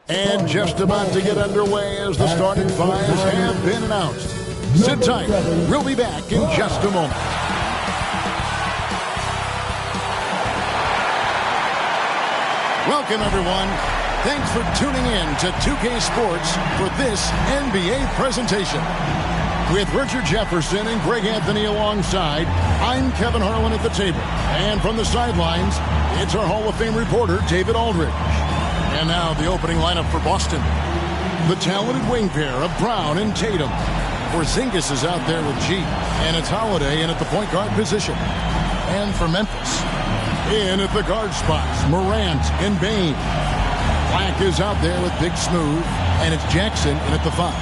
And just about to get underway as the starting fives have been announced. Sit tight. We'll be back in just a moment. Welcome, everyone. Thanks for tuning in to 2K Sports for this NBA presentation. With Richard Jefferson and Greg Anthony alongside, I'm Kevin Harlan at the table. And from the sidelines, it's our Hall of Fame reporter, David Aldridge. And now the opening lineup for Boston. The talented wing pair of Brown and Tatum. Porzingis is out there with G. And it's Holiday in at the point guard position. And for Memphis, in at the guard spots, Morant and Bane. Black is out there with Big Smooth. And it's Jackson in at the 5.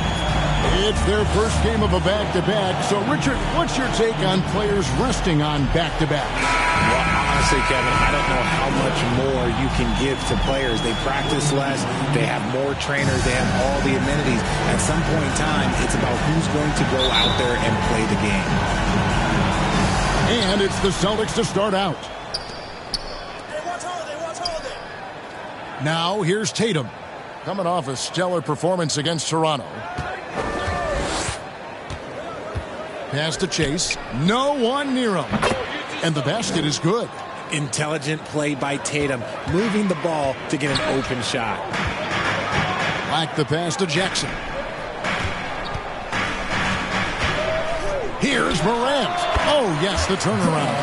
It's their first game of a back-to-back. So, Richard, what's your take on players resting on back-to-backs? Well, honestly, Kevin, I don't know how much more you can give to players. They practice less. They have more trainers. They have all the amenities. At some point in time, it's about who's going to go out there and play the game. And it's the Celtics to start out. Now, here's Tatum. Coming off a stellar performance against Toronto. Pass to Chase. No one near him. And the basket is good. Intelligent play by Tatum, moving the ball to get an open shot. Black the pass to Jackson. Here's Morant. Oh, yes, the turnaround.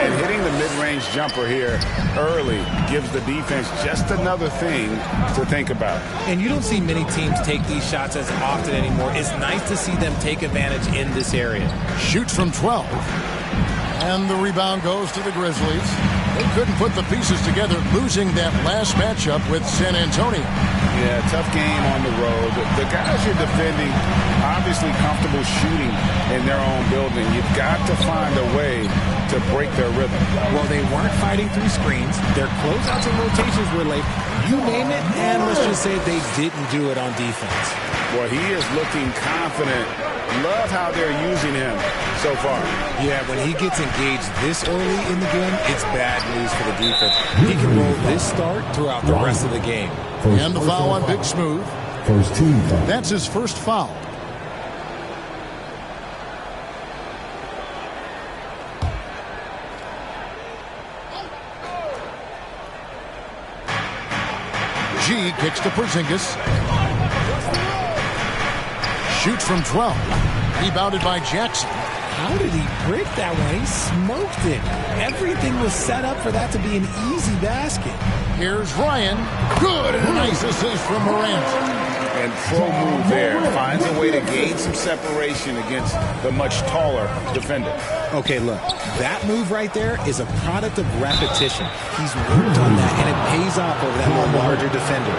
And hitting the mid-range jumper here early gives the defense just another thing to think about. And you don't see many teams take these shots as often anymore. It's nice to see them take advantage in this area. Shoots from 12. And the rebound goes to the Grizzlies. They couldn't put the pieces together, losing that last matchup with San Antonio. Yeah, tough game on the road. The guys you're defending, obviously comfortable shooting in their own building. You've got to find a way to break their rhythm. Well, they weren't fighting through screens. Their closeouts and rotations were late. You name it, and let's just say they didn't do it on defense. Well, he is looking confident. Love how they're using him so far. Yeah, when he gets engaged this early in the game, it's bad news for the defense. He can roll this start throughout the rest of the game. And the foul on Big Smooth. First team foul. That's his first foul. G kicks to Porzingis. Shoots from 12. Rebounded by Jackson. How did he break that one? He smoked it. Everything was set up for that to be an easy basket. Here's Ryan. Good. And a nice assist from Morant. And pro move there. Finds a way to gain some separation against the much taller defender. Okay, look. That move right there is a product of repetition. He's worked on that, and it pays off over that larger defender.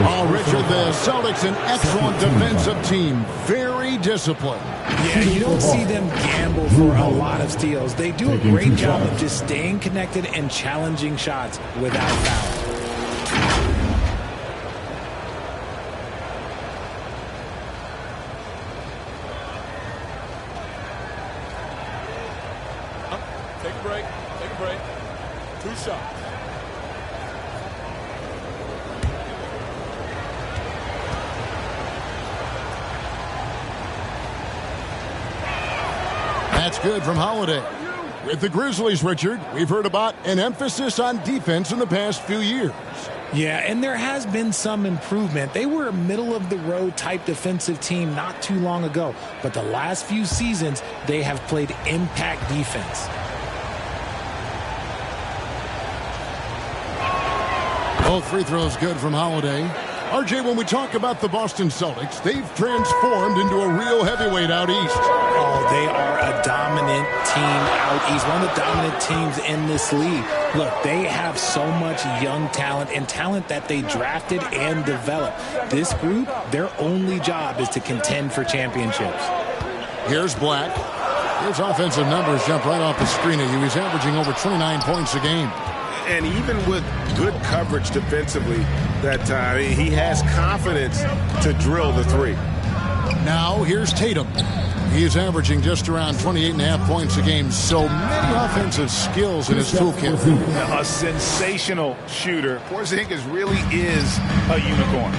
Oh, Richard, the Celtics, an excellent defensive team. Very disciplined. Yeah, you don't see them gamble for a lot of steals. They do a great job of just staying connected and challenging shots without foul. Take a break. Take a break. 2 shots. That's good from Holiday. With the Grizzlies, Richard, we've heard about an emphasis on defense in the past few years. Yeah, and there has been some improvement. They were a middle-of-the-road type defensive team not too long ago. But the last few seasons, they have played impact defense. Both free throws good from Holiday. RJ, when we talk about the Boston Celtics, they've transformed into a real heavyweight out east. Oh, they are a dominant team out east, one of the dominant teams in this league. Look, they have so much young talent and talent that they drafted and developed. This group, their only job is to contend for championships. Here's Black. His offensive numbers jump right off the screen at you. He's averaging over 29 points a game. And even with good coverage defensively that time, he has confidence to drill the three. Now here's Tatum. He's averaging just around 28.5 points a game. So many offensive skills in his toolkit. A sensational shooter. Porzingis really is a unicorn.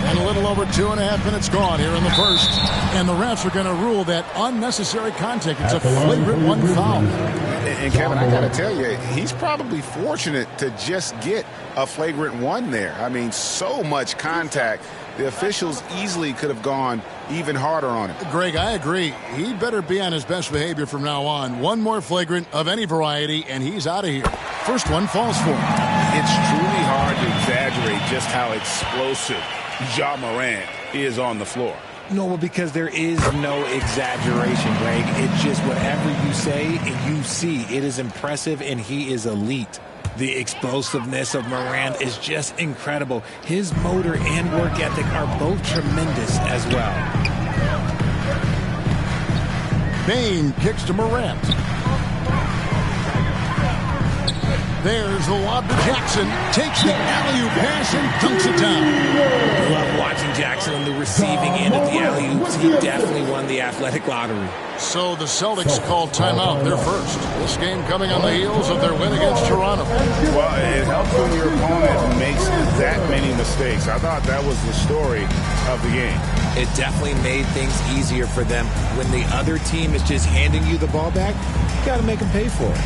And a little over 2.5 minutes gone here in the first. And the refs are going to rule that unnecessary contact. It's a flagrant 1 foul. And Kevin, I got to tell you, he's probably fortunate to just get a flagrant 1 there. I mean, so much contact. The officials easily could have gone even harder on him. Greg, I agree. He better be on his best behavior from now on. One more flagrant of any variety, and he's out of here. First one falls for him. It's truly hard to exaggerate just how explosive Ja Morant is on the floor. No, because there is no exaggeration, Greg. It's just whatever you say and you see. It is impressive, and he is elite. The explosiveness of Morant is just incredible. His motor and work ethic are both tremendous as well. Bane kicks to Morant. There's the lob to Jackson. Takes the alley-oop pass and dunks it down. Love watching Jackson on the receiving end of the alley-oops. He definitely won the athletic lottery. So the Celtics called timeout. They're first. This game coming on the heels of their win against Toronto. Well, it helps when your opponent makes that many mistakes. I thought that was the story of the game. It definitely made things easier for them. When the other team is just handing you the ball back, you got to make them pay for it.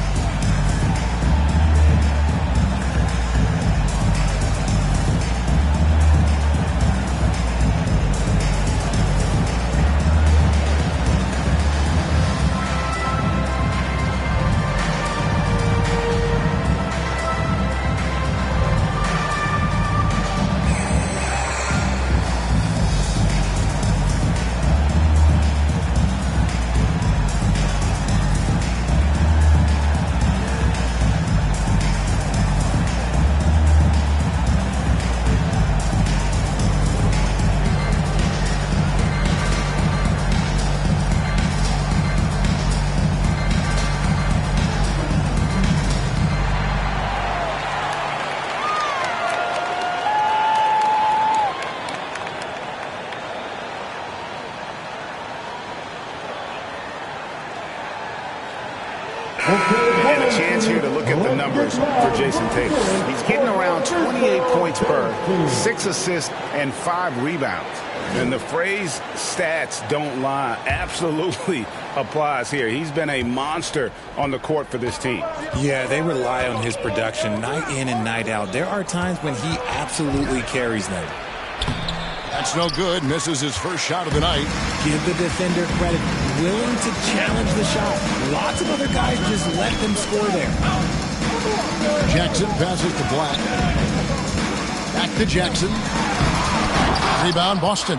And a chance here to look at the numbers for Jason Tatum. He's getting around 28 points per, 6 assists, and 5 rebounds. And the phrase stats don't lie absolutely applies here. He's been a monster on the court for this team. Yeah, they rely on his production night in and night out. There are times when he absolutely carries them. That's no good. Misses his first shot of the night. Give the defender credit. Willing to challenge the shot. Lots of other guys just let them score there. Jackson passes to Black. Back to Jackson. Rebound, Boston.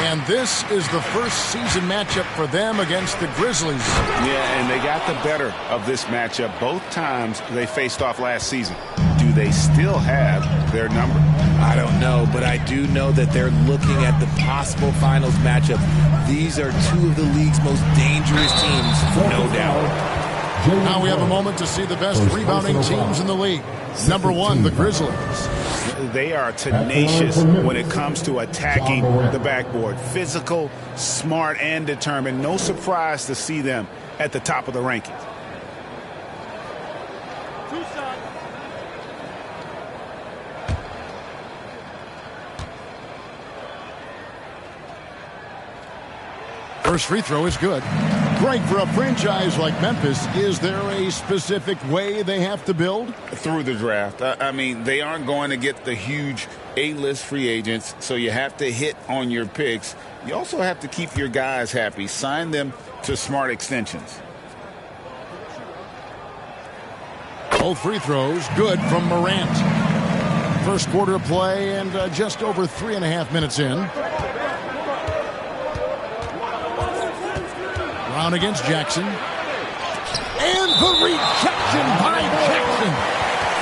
And this is the first season matchup for them against the Grizzlies. Yeah, and they got the better of this matchup both times they faced off last season. Do they still have their number? I don't know, but I do know that they're looking at the possible finals matchup. These are two of the league's most dangerous teams, no doubt. Now we have a moment to see the best rebounding teams in the league. Number 1, the Grizzlies. They are tenacious when it comes to attacking the backboard. Physical, smart, and determined. No surprise to see them at the top of the rankings. First free throw is good. Greg, for a franchise like Memphis, is there a specific way they have to build? Through the draft. I mean, they aren't going to get the huge A-list free agents, so you have to hit on your picks. You also have to keep your guys happy. Sign them to smart extensions. Both free throws good from Morant. First quarter of play and just over 3.5 minutes in. Brown against Jackson. And the rejection by Jackson.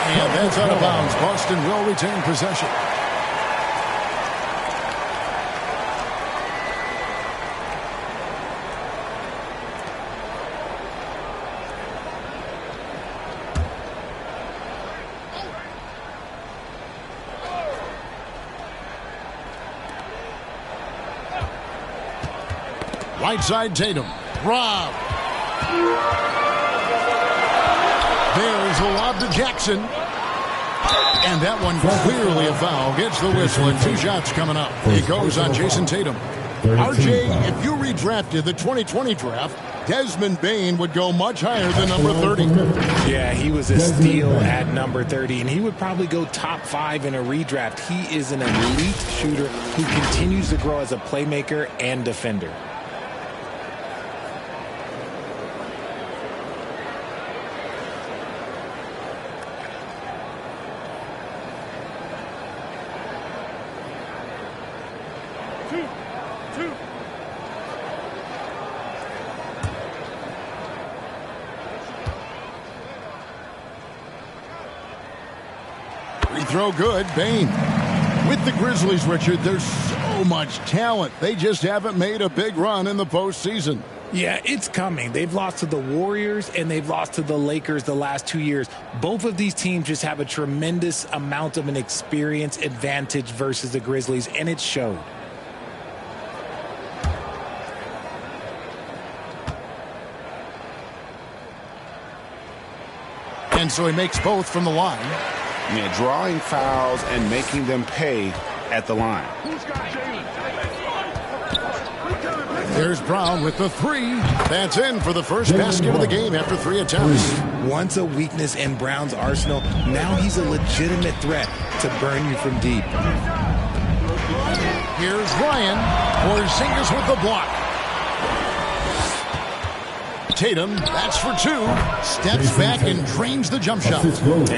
And that's out of bounds. Boston will retain possession. Right side, Tatum. Rob. There's the lob to Jackson. And that one clearly a foul. Gets the whistle and 2 shots coming up. It goes on Jason Tatum. RJ, if you redrafted the 2020 draft, Desmond Bane would go much higher than number 30. Yeah, he was a steal at number 30, and he would probably go top 5 in a redraft. He is an elite shooter who continues to grow as a playmaker and defender. Free throw good. Bane. With the Grizzlies, Richard, there's so much talent. They just haven't made a big run in the postseason. Yeah, it's coming. They've lost to the Warriors and they've lost to the Lakers the last 2 years. Both of these teams just have a tremendous amount of an experience advantage versus the Grizzlies, and it showed. And so he makes both from the line. Yeah, drawing fouls and making them pay at the line. There's Brown with the 3. That's in for the first basket of the game after 3 attempts. Once a weakness in Brown's arsenal, now he's a legitimate threat to burn you from deep. Here's Ryan. Porzingis with the block. Tatum, that's for 2. Steps back and drains the jump shot.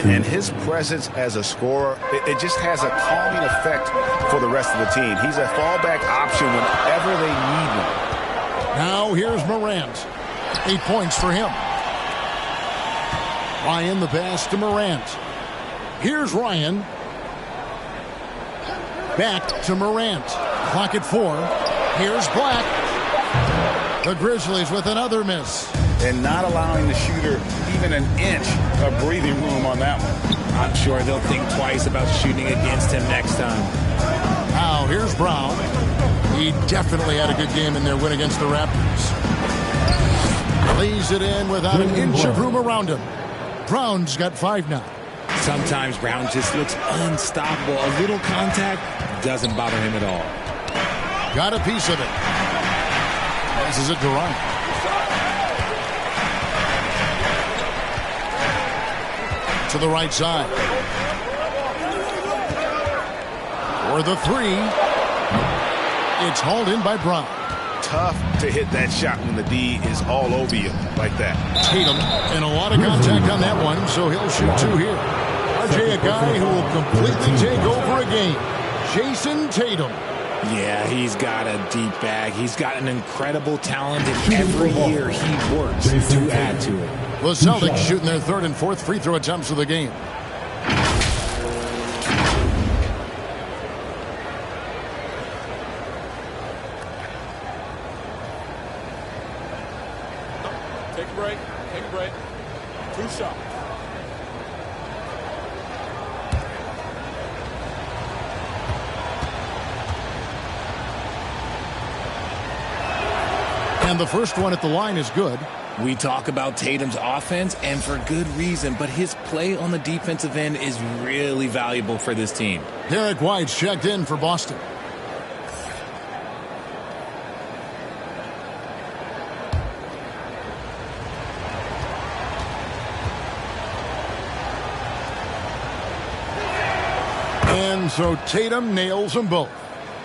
And his presence as a scorer, it just has a calming effect for the rest of the team. He's a fallback option whenever they need one. Now here's Morant. 8 points for him. Ryan the pass to Morant. Here's Ryan. Back to Morant. Clock at 4. Here's Black. The Grizzlies with another miss. And not allowing the shooter even an inch of breathing room on that one. I'm sure they'll think twice about shooting against him next time. Now here's Brown. He definitely had a good game in their win against the Raptors. Lays it in without an inch of room around him. Brown's got 5 now. Sometimes Brown just looks unstoppable. A little contact doesn't bother him at all. Got a piece of it. Passes it to Ryan. To the right side. For the 3. It's hauled in by Brown. Tough to hit that shot when the D is all over you like that. Tatum, and a lot of contact on that one, so he'll shoot 2 here. RJ, a guy who will completely take over a game. Jason Tatum. Yeah, he's got a deep bag. He's got an incredible talent, and every year he works to add to it. The Celtics shooting their 3rd and 4th free throw attempts of the game. Take a break. Take a break. 2 shots. And the first one at the line is good. We talk about Tatum's offense, and for good reason, but his play on the defensive end is really valuable for this team. Derek White's checked in for Boston. And so Tatum nails them both.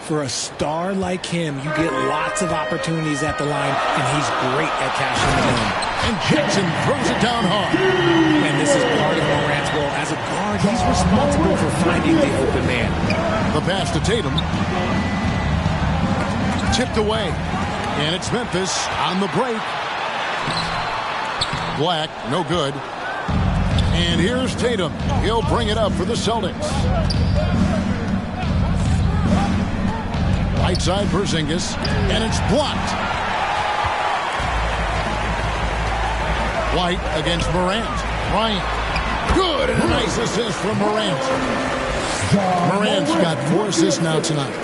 For a star like him, you get lots of opportunities at the line, and he's great at cashing them in. And Jackson throws it down hard. And this is part of Morant's role. As a guard, he's responsible for finding the open man. The pass to Tatum. Tipped away. And it's Memphis on the break. Black, no good. And here's Tatum. He'll bring it up for the Celtics. Right side, Porzingis. And it's blocked. White against Morant. Bryant. Good. And a nice assist from Morant. Morant's got 4 assists now tonight.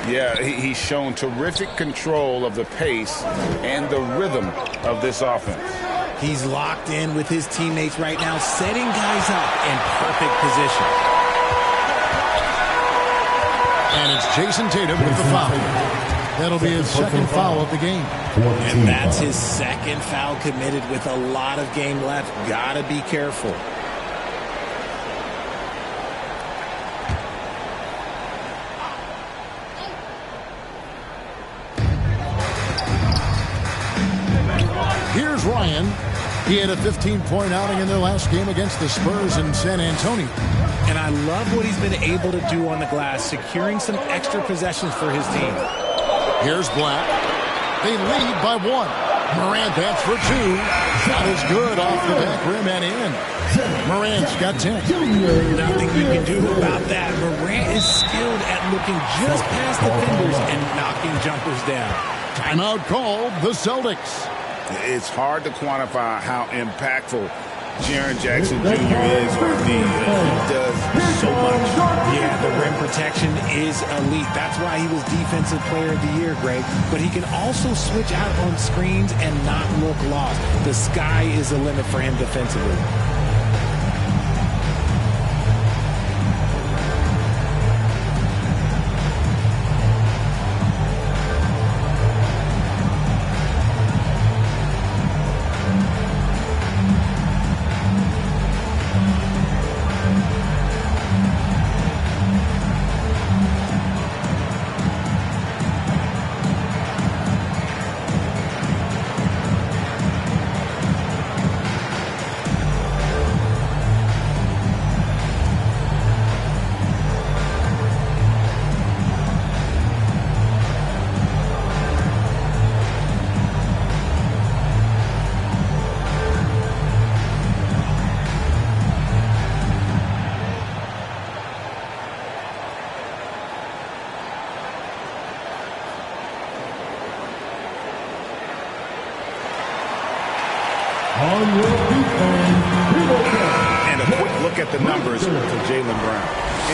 Yeah, he's shown terrific control of the pace and the rhythm of this offense. He's locked in with his teammates right now, setting guys up in perfect position. And it's Jason Tatum with the foul. That'll be his second foul of the game. And that's his second foul committed with a lot of game left. Gotta be careful. Here's Ryan. He had a 15-point outing in their last game against the Spurs in San Antonio. And I love what he's been able to do on the glass, securing some extra possessions for his team. Here's Black. They lead by 1. Morant bats for 2. Shot is good off the back rim and in. Morant's got 10. Nothing you can do about that. Morant is skilled at looking just past the fingers and knocking jumpers down. Timeout called the Celtics. It's hard to quantify how impactful Jaren Jackson Jr. is on D. He does so much. Yeah, the rim protection is elite. That's why he was Defensive Player of the Year, Greg. But he can also switch out on screens and not look lost. The sky is the limit for him defensively. And a quick look at the numbers for Jaylen Brown.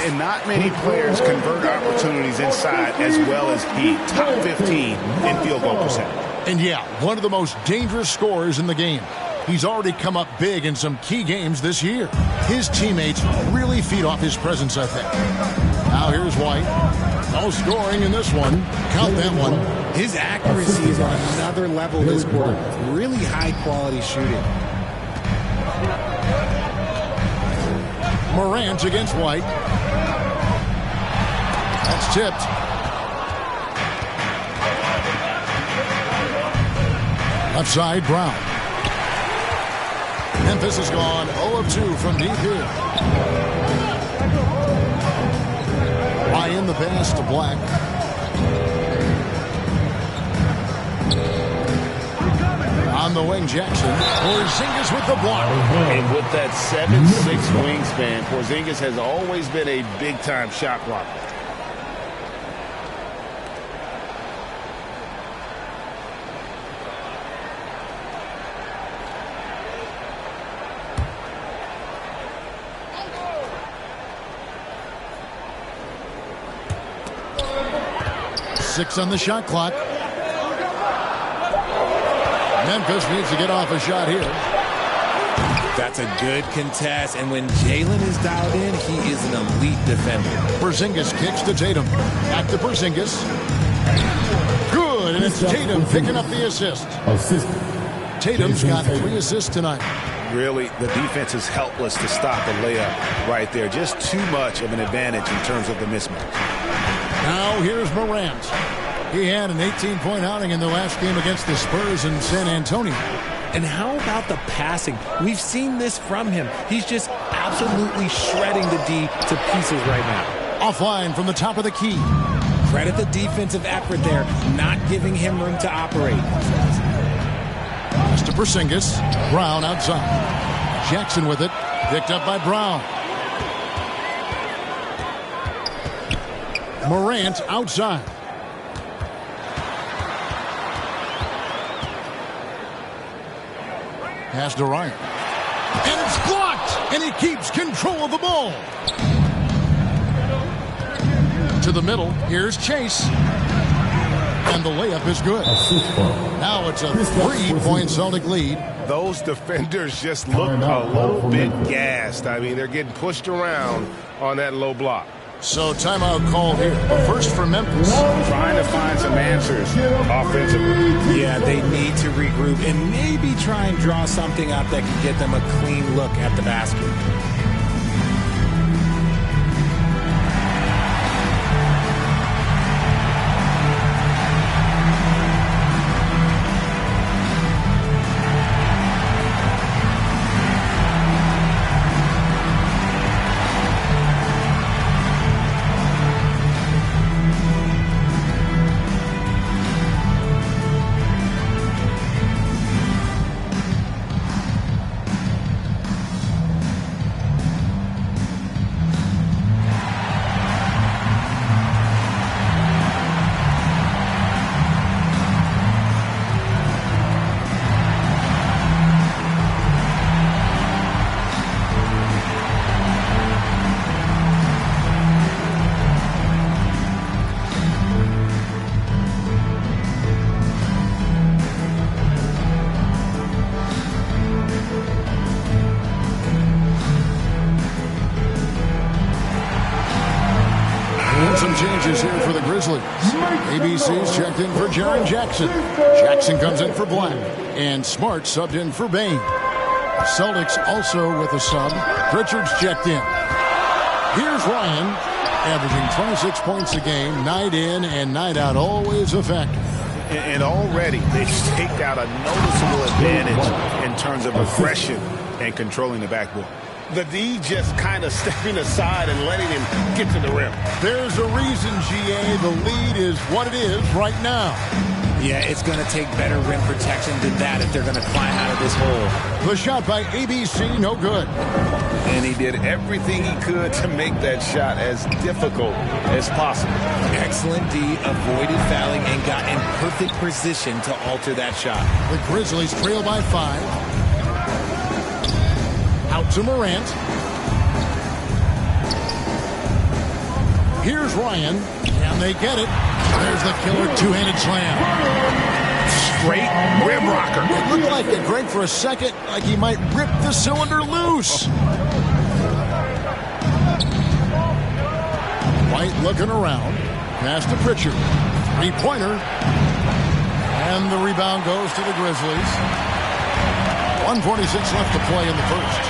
And not many players convert opportunities inside as well as he. Top 15 in field goal percentage. And yeah, one of the most dangerous scorers in the game. He's already come up big in some key games this year. His teammates really feed off his presence, I think. Now here's White. No scoring in this one. Count that one. His accuracy is on another level this quarter. Really high-quality shooting. Morant against White. That's tipped. Left side, Brown. Memphis has gone 0 of 2 from deep here. Ryan the pass to Black. On the wing, Jackson. Porzingis with the block. And with that 7'6" wingspan, Porzingis has always been a big-time shot blocker. Six on the shot clock. Memphis needs to get off a shot here. That's a good contest, and when Jaylen is dialed in, he is an elite defender. Porzingis kicks to Tatum. Back to Porzingis. Good, and it's Tatum picking up the assist. Tatum's got 3 assists tonight. Really, the defense is helpless to stop the layup right there. Just too much of an advantage in terms of the mismatch. Now here's Morant. He had an 18-point outing in the last game against the Spurs in San Antonio. And how about the passing? We've seen this from him. He's just absolutely shredding the D to pieces right now. Offline from the top of the key. Credit the defensive effort there, not giving him room to operate. Pass to Porzingis. Brown outside. Jackson with it. Picked up by Brown. Morant outside. Pass to Ryan. And it's blocked! And he keeps control of the ball. to the middle. Here's Chase. And the layup is good. Now it's a 3-point Celtic lead. Those defenders just look a little bit gassed. I mean, they're getting pushed around on that low block. So timeout called here. First for Memphis. Trying to find some answers offensively. Yeah, they need to regroup and maybe try and draw something up that can get them a clean look at the basket. Some changes here for the Grizzlies. ABC's checked in for Jaren Jackson. Jackson comes in for Black. And Smart subbed in for Bain. Celtics also with a sub. Pritchard's checked in. Here's Ryan, averaging 26 points a game, night in and night out, always a factor. And already they've staked out a noticeable advantage in terms of aggression and controlling the backboard. The D just kind of stepping aside and letting him get to the rim. There's a reason, GA, the lead is what it is right now. Yeah, it's going to take better rim protection than that if they're going to climb out of this hole. The shot by ABC, no good. And he did everything he could to make that shot as difficult as possible. Excellent D, avoided fouling, and got in perfect position to alter that shot. The Grizzlies trail by 5. Out to Morant. Here's Ryan. Can they get it? There's the killer two-handed slam. Straight rim rocker. It looked like it, Greg, for a second, like he might rip the cylinder loose. White looking around. Pass to Pritchard. Three-pointer. And the rebound goes to the Grizzlies. 1:46 left to play in the first.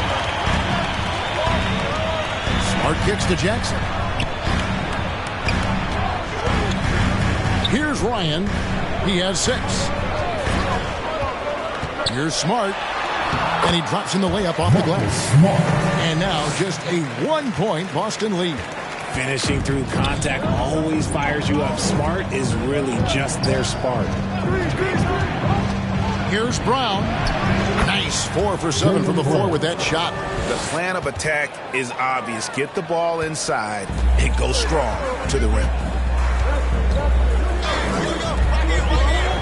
Smart kicks to Jackson. Here's Ryan. He has 6. Here's Smart. And he drops in the layup off the glass. And now just a 1-point Boston lead. Finishing through contact always fires you up. Smart is really just their spark. Here's Brown. Nice 4 for 7 from the floor with that shot. The plan of attack is obvious. Get the ball inside and go strong to the rim.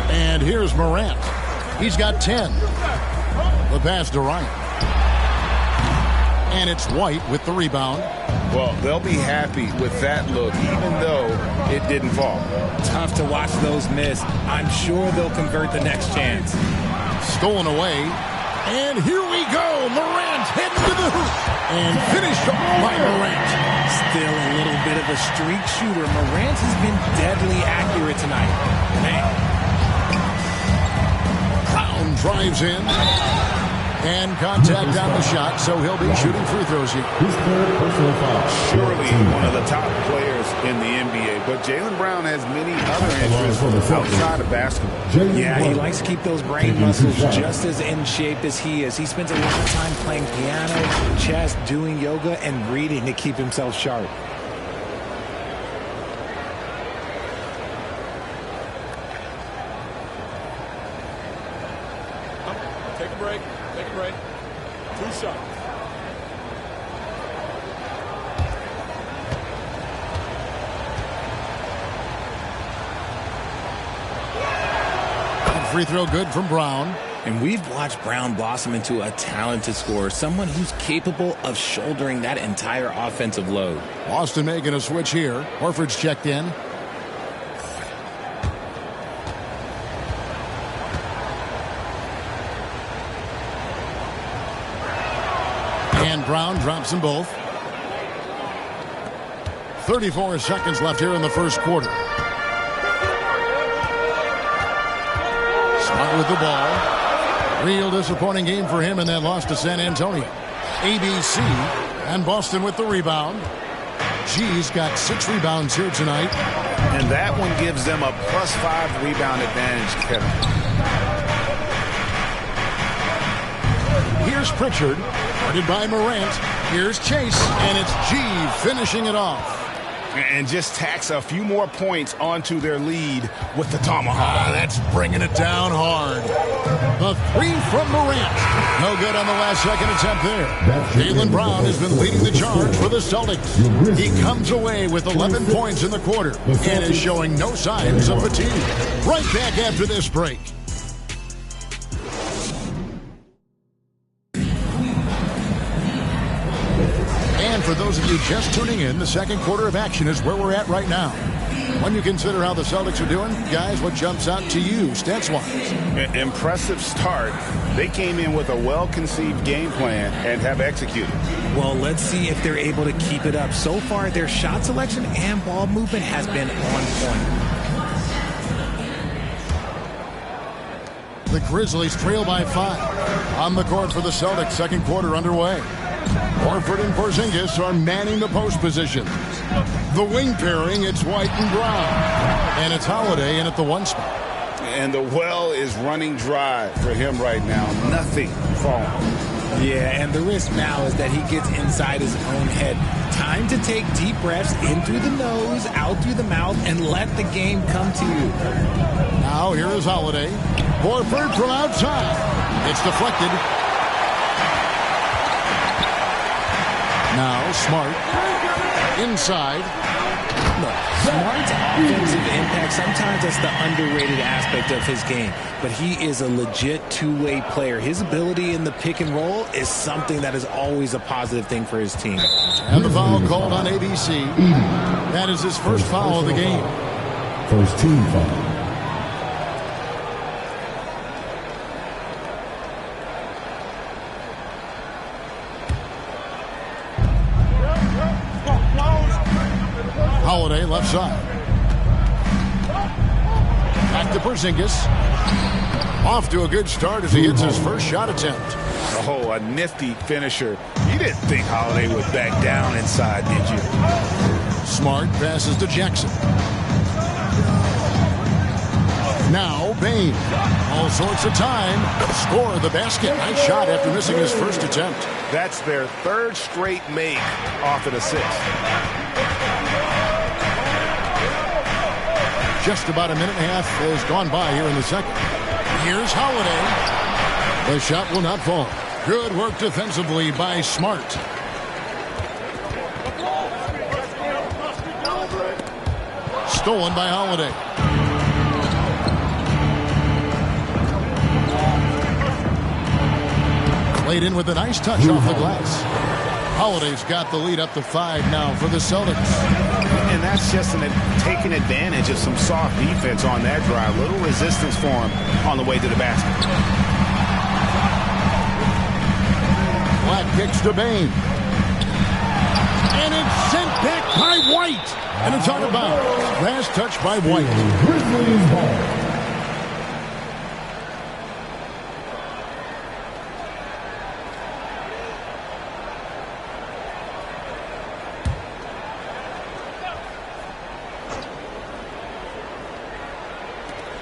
And here's Morant. He's got 10. The pass to Ryan. And it's White with the rebound. Well, they'll be happy with that look, even though it didn't fall. Tough to watch those miss. I'm sure they'll convert the next chance. Stolen away. And here we go. Morant heading to the hoop. And finished off by Morant. Still a little bit of a streak shooter. Morant has been deadly accurate tonight. Man. Brown drives in. And contact on the shot, so he'll be shooting free throws here. Surely one of the top players in the NBA, but Jaylen Brown has many other interests outside of basketball. Yeah, he likes to keep those brain muscles just as in shape as he is. He spends a lot of time playing piano, chess, doing yoga, and reading to keep himself sharp. Take a break. Take a break. 2 shots. Free throw good from Brown. And we've watched Brown blossom into a talented scorer, someone who's capable of shouldering that entire offensive load. Boston making a switch here. Horford's checked in. And Brown drops them both. 34 seconds left here in the first quarter. Smart with the ball. Real disappointing game for him in that loss to San Antonio. ABC and Boston with the rebound. G's got 6 rebounds here tonight. And that one gives them a +5 rebound advantage, Kevin. Here's Pritchard, guarded by Morant. Here's Chase, and it's G finishing it off. And just tacks a few more points onto their lead with the tomahawk. That's bringing it down hard. The 3 from Morant. No good on the last second attempt there. Jaylen Brown has been leading the charge for the Celtics. He comes away with 11 points in the quarter and is showing no signs of fatigue. Right back after this break. And for those of you just tuning in, the second quarter of action is where we're at right now. When you consider how the Celtics are doing, guys, what jumps out to you, stats-wise? Impressive start. They came in with a well-conceived game plan and have executed. Well, let's see if they're able to keep it up. So far, their shot selection and ball movement has been on point. The Grizzlies trail by 5. On the court for the Celtics, second quarter underway. Horford and Porzingis are manning the post position. The wing pairing, it's White and Brown. And it's Holiday in at the 1 spot. And the well is running dry for him right now. Nothing falling. Yeah, and the risk now is that he gets inside his own head. Time to take deep breaths in through the nose, out through the mouth, and let the game come to you. Now here is Holiday. Horford from outside. It's deflected. Now Smart inside. Look, Smart's offensive impact, sometimes that's the underrated aspect of his game, but he is a legit two-way player. His ability in the pick and roll is something that is always a positive thing for his team. And the foul called on ABC. That is his first foul of the game. First team foul. Holiday left side. Back to Porzingis. Off to a good start as he hits his first shot attempt. Oh, a nifty finisher. You didn't think Holiday would back down inside, did you? Smart passes to Jackson. Now Bane. All sorts of time. Score the basket. Nice shot after missing his first attempt. That's their 3rd straight make off an assist. Just about a minute and a half has gone by here in the second. Here's Holiday. The shot will not fall. Good work defensively by Smart. Stolen by Holiday. Played in with a nice touch off the glass. Holiday's got the lead up to 5 now for the Celtics. And that's just taking advantage of some soft defense on that drive. Little resistance for him on the way to the basket. Black kicks to Bane. And it's sent back by White. And it's out of bounds. Last touch by White. Grizzlies ball.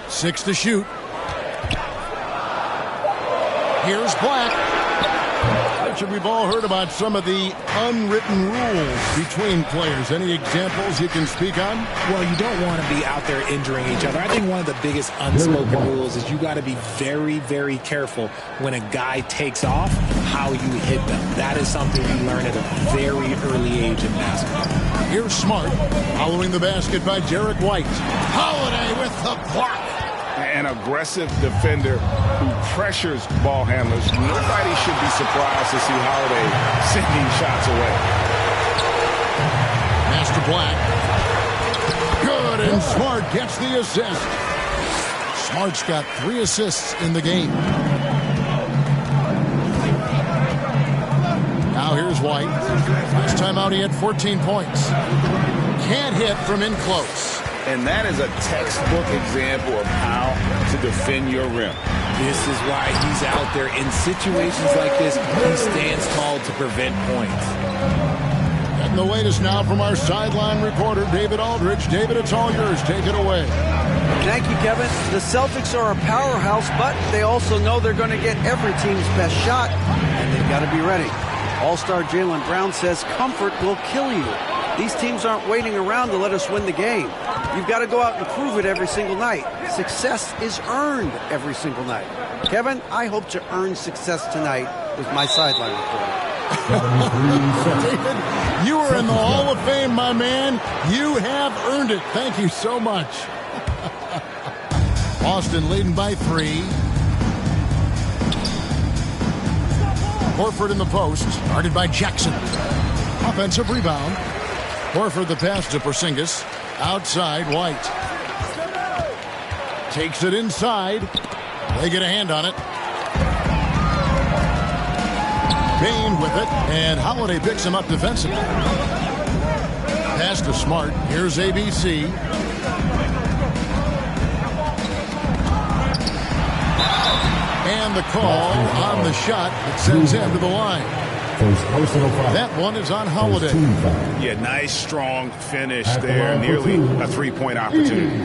Six to shoot. Here's Black. Richard, we've all heard about some of the unwritten rules between players. Any examples you can speak on? Well, you don't want to be out there injuring each other. I think one of the biggest unspoken rules is you got to be very, very careful when a guy takes off, how you hit them. That is something you learn at a very early age in basketball. Here's Smart, following the basket by Derek White. Holiday with the block. an aggressive defender who pressures ball handlers. Nobody should be surprised to see Holiday sending shots away. Master Black. Good, and Smart gets the assist. Smart's got 3 assists in the game. Now here's White. Last time out he had 14 points. Can't hit from in close. And that is a textbook example of how to defend your rim. This is why he's out there in situations like this. He stands tall to prevent points. And the latest now from our sideline reporter, David Aldridge. David, it's all yours. Take it away. Thank you, Kevin. The Celtics are a powerhouse, but they also know they're going to get every team's best shot, and they've got to be ready. All-star Jaylen Brown says comfort will kill you. These teams aren't waiting around to let us win the game. You've got to go out and prove it every single night. Success is earned every single night. Kevin, I hope to earn success tonight with my sideline report. David, you are in the Hall of Fame, my man. You have earned it. Thank you so much. Boston leading by 3. Horford in the post, guarded by Jackson. Offensive rebound. Horford the pass to Porzingis. Outside, White. Takes it inside. They get a hand on it. Bane with it, and Holiday picks him up defensively. Pass to Smart. Here's ABC. And the call on the shot that sends him to the line. First personal foul. That one is on Holiday. Yeah, nice, strong finish there. Nearly a three-point opportunity.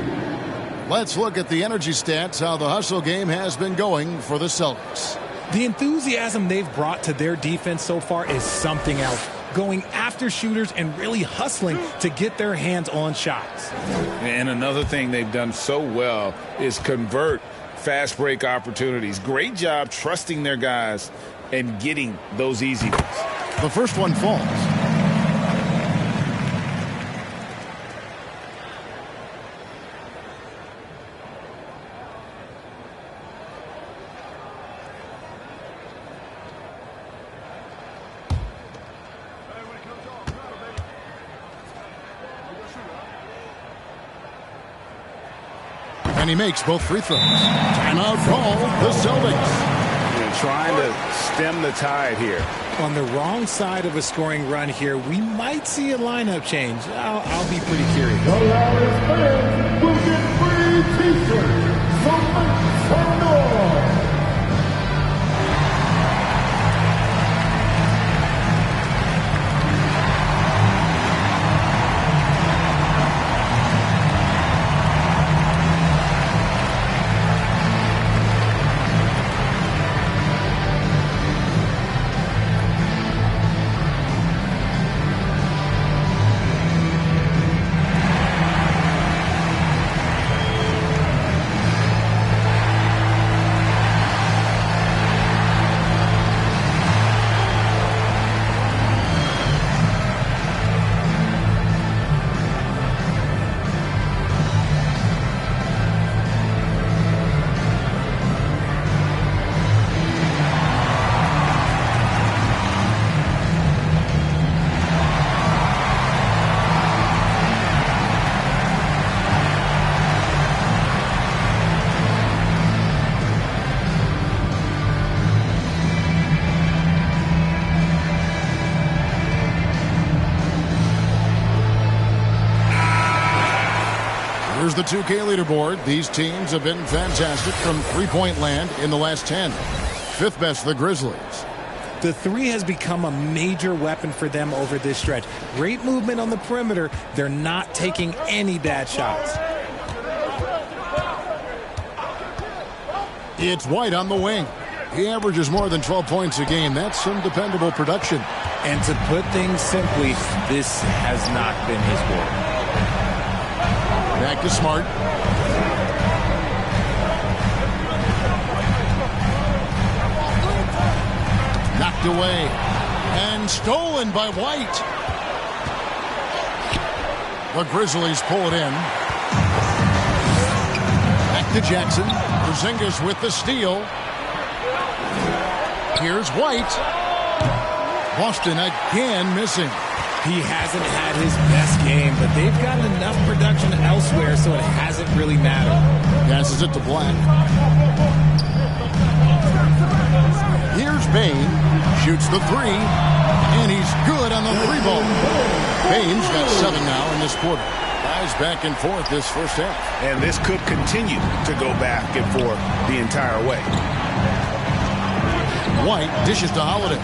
Let's look at the energy stats, how the hustle game has been going for the Celtics. The enthusiasm they've brought to their defense so far is something else. Going after shooters and really hustling to get their hands on shots. And another thing they've done so well is convert fast break opportunities. Great job trusting their guys and getting those easy ones. The first one falls. And he makes both free throws. Timeout call, the Celtics. Trying to stem the tide here. On the wrong side of a scoring run here, we might see a lineup change. I'll be pretty curious. The loudest fans will get free t-shirts. So make some noise. Here's the 2K leaderboard. These teams have been fantastic from three-point land in the last 10. Fifth best, the Grizzlies. The three has become a major weapon for them over this stretch. Great movement on the perimeter. They're not taking any bad shots. It's White on the wing. He averages more than 12 points a game. That's some dependable production. And to put things simply, this has not been his work. Back to Smart. Knocked away. And stolen by White. The Grizzlies pull it in. Back to Jackson. Porzingis with the steal. Here's White. Boston again missing. He hasn't had his best game, but they've gotten enough production elsewhere, so it hasn't really mattered. Passes it to Black. Here's Bane. Shoots the three. And he's good on the three ball. Bane's got 7 now in this quarter. Guys back and forth this first half. And this could continue to go back and forth the entire way. White dishes to Holiday.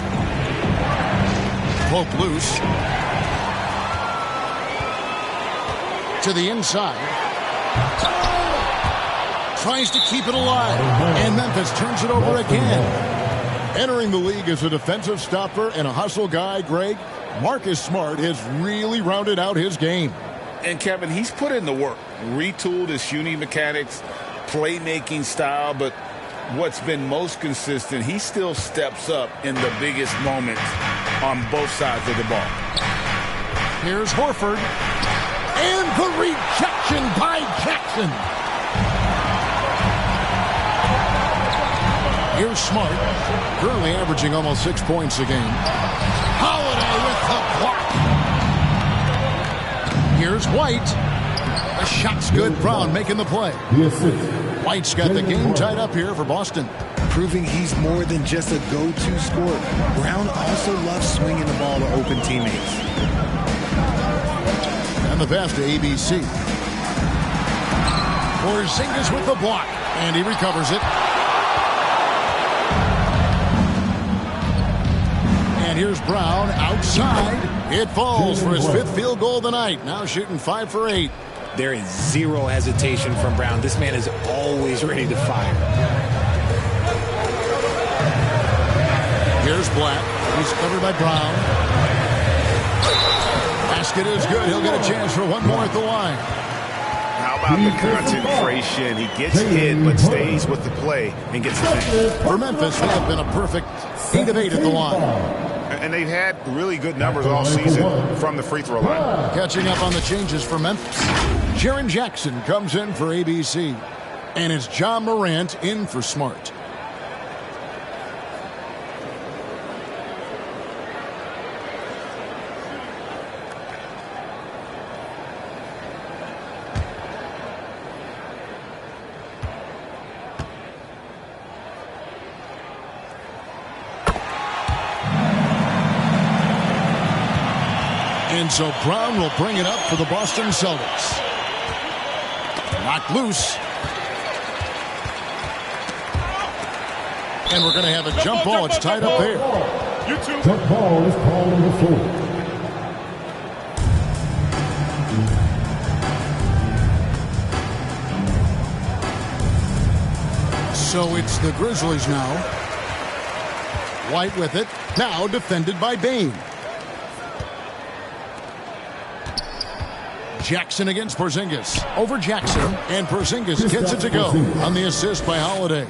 Poke loose. To the inside. Tries to keep it alive. And Memphis turns it over again. Entering the league as a defensive stopper and a hustle guy, Greg, Marcus Smart has really rounded out his game. And Kevin, he's put in the work. Retooled his shooting mechanics, playmaking style, but what's been most consistent, he still steps up in the biggest moments on both sides of the ball. Here's Horford. And the rejection by Jackson. Here's Smart. Currently averaging almost 6 points a game. Holiday with the block. Here's White. The shot's good. Brown making the play. White's got the game tied up here for Boston. Proving he's more than just a go-to scorer. Brown also loves swinging the ball to open teammates. And the pass to ABC. Porzingis with the block. And he recovers it. And here's Brown outside. It falls for his 5th field goal of the night. Now shooting 5 for 8. There is zero hesitation from Brown. This man is always ready to fire. Here's Black. He's covered by Brown. Basket is good. He'll get a chance for one more at the line. How about the concentration? He gets hit, but stays with the play and gets the finish. For Memphis, they have been a perfect 8 of 8 at the line. And they've had really good numbers all season from the free throw line. Catching up on the changes for Memphis. Jaren Jackson comes in for ABC. And it's John Morant in for Smart. And so Brown will bring it up for the Boston Celtics. Knocked loose. And we're going to have a jump ball. It's tied up there. Jump ball is called on the floor. So it's the Grizzlies now. White with it. Now defended by Bane. Jackson against Porzingis. Over Jackson. And Porzingis gets it to go on the assist by Holiday.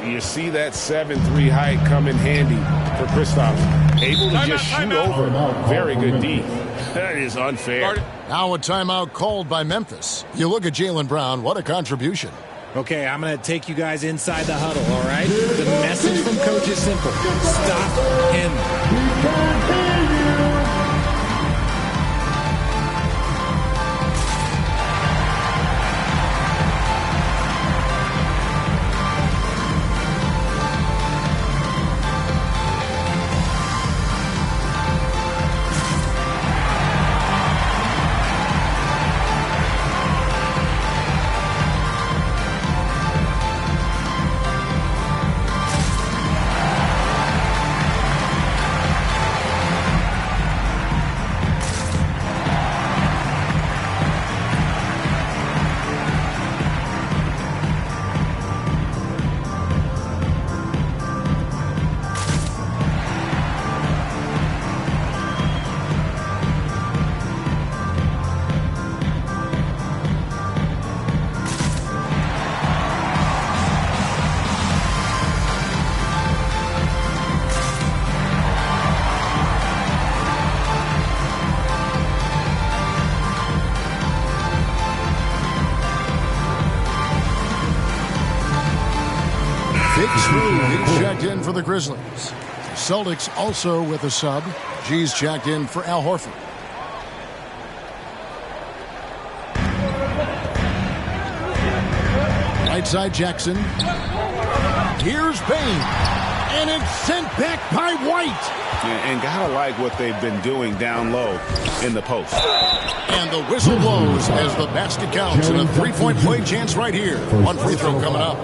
You see that 7-3 height come in handy for Kristaps. Able to just shoot over. Very good D. That is unfair. Now a timeout called by Memphis. You look at Jaylen Brown. What a contribution. Okay, I'm going to take you guys inside the huddle, all right? The message from Coach is simple. Stop him. for the Grizzlies. Celtics also with a sub. G's checked in for Al Horford. Right side Jackson. Here's Bane. And it's sent back by White. And gotta like what they've been doing down low in the post. And the whistle blows as the basket counts. And a three-point play chance right here. One free throw coming up.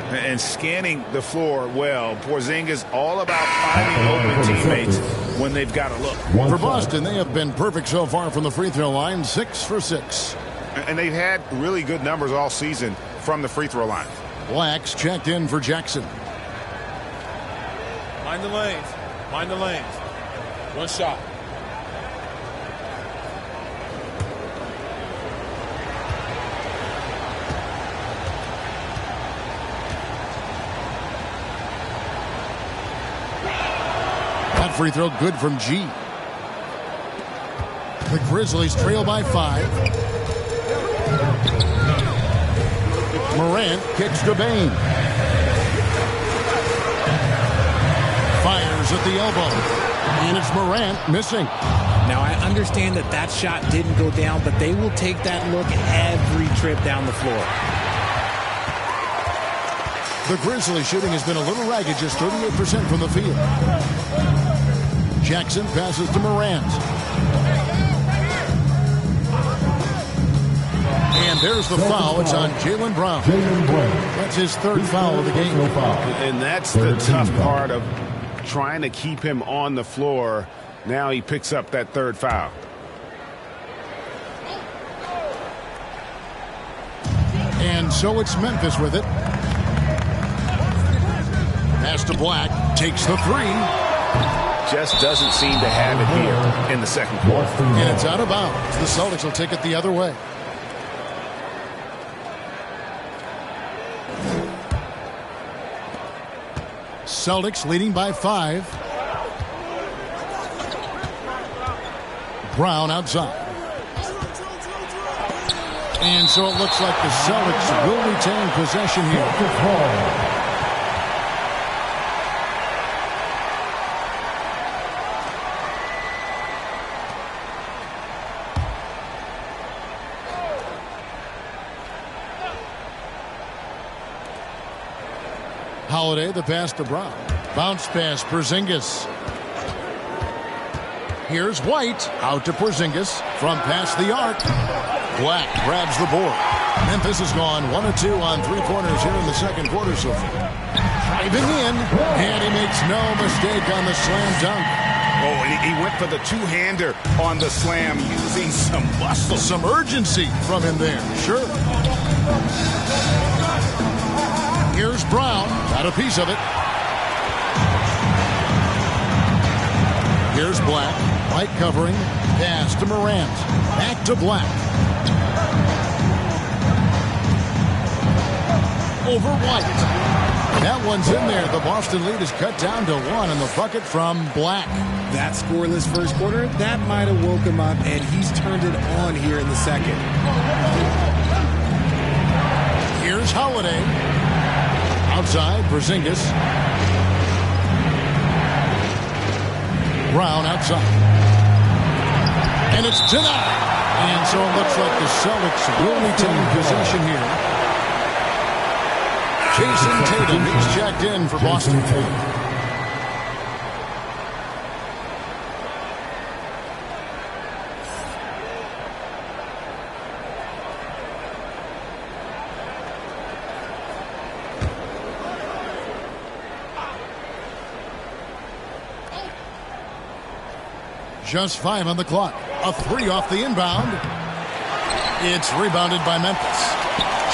And scanning the floor well. Porzingis all about finding open teammates when they've got to look. For Boston, they have been perfect so far from the free throw line. 6 for 6. And they've had really good numbers all season from the free throw line. Black's checked in for Jackson. Mind the lanes. Mind the lanes. One shot. That free throw good from G. The Grizzlies trail by 5. Morant kicks to Bane. Fires at the elbow. And it's Morant missing. Now, I understand that shot didn't go down, but they will take that look every trip down the floor. The Grizzlies shooting has been a little ragged, just 38% from the field. Jackson passes to Morant. And there's the foul. It's on Jaylen Brown. That's his third foul of the game. And that's the tough part of trying to keep him on the floor. Now he picks up that third foul. And so it's Memphis with it. Pass to Black. Takes the three. Just doesn't seem to have it here in the second quarter. And it's out of bounds. The Celtics will take it the other way. Celtics leading by 5. Brown outside. And so it looks like the Celtics will retain possession here. Holiday, the pass to Brown. Bounce pass, Porzingis. Here's White, out to Porzingis from past the arc. Black grabs the board. Memphis has gone 1 of 2 on three-pointers here in the second quarter so far. Driving in, and he makes no mistake on the slam dunk. Oh, he went for the two-hander on the slam using some muscle. Some urgency from him there, sure. Here's Brown, got a piece of it. Here's Black, White covering, pass to Morant, back to Black. Over White. That one's in there. The Boston lead is cut down to 1 in the bucket from Black. That scoreless first quarter, that might have woke him up, and he's turned it on here in the second. Here's Holiday. Outside, Porzingis. Brown outside. And it's denied. And so it looks like the Celtics will retain possession here. Jason Tatum, he's checked in for Boston. Just 5 on the clock. A 3 off the inbound. It's rebounded by Memphis.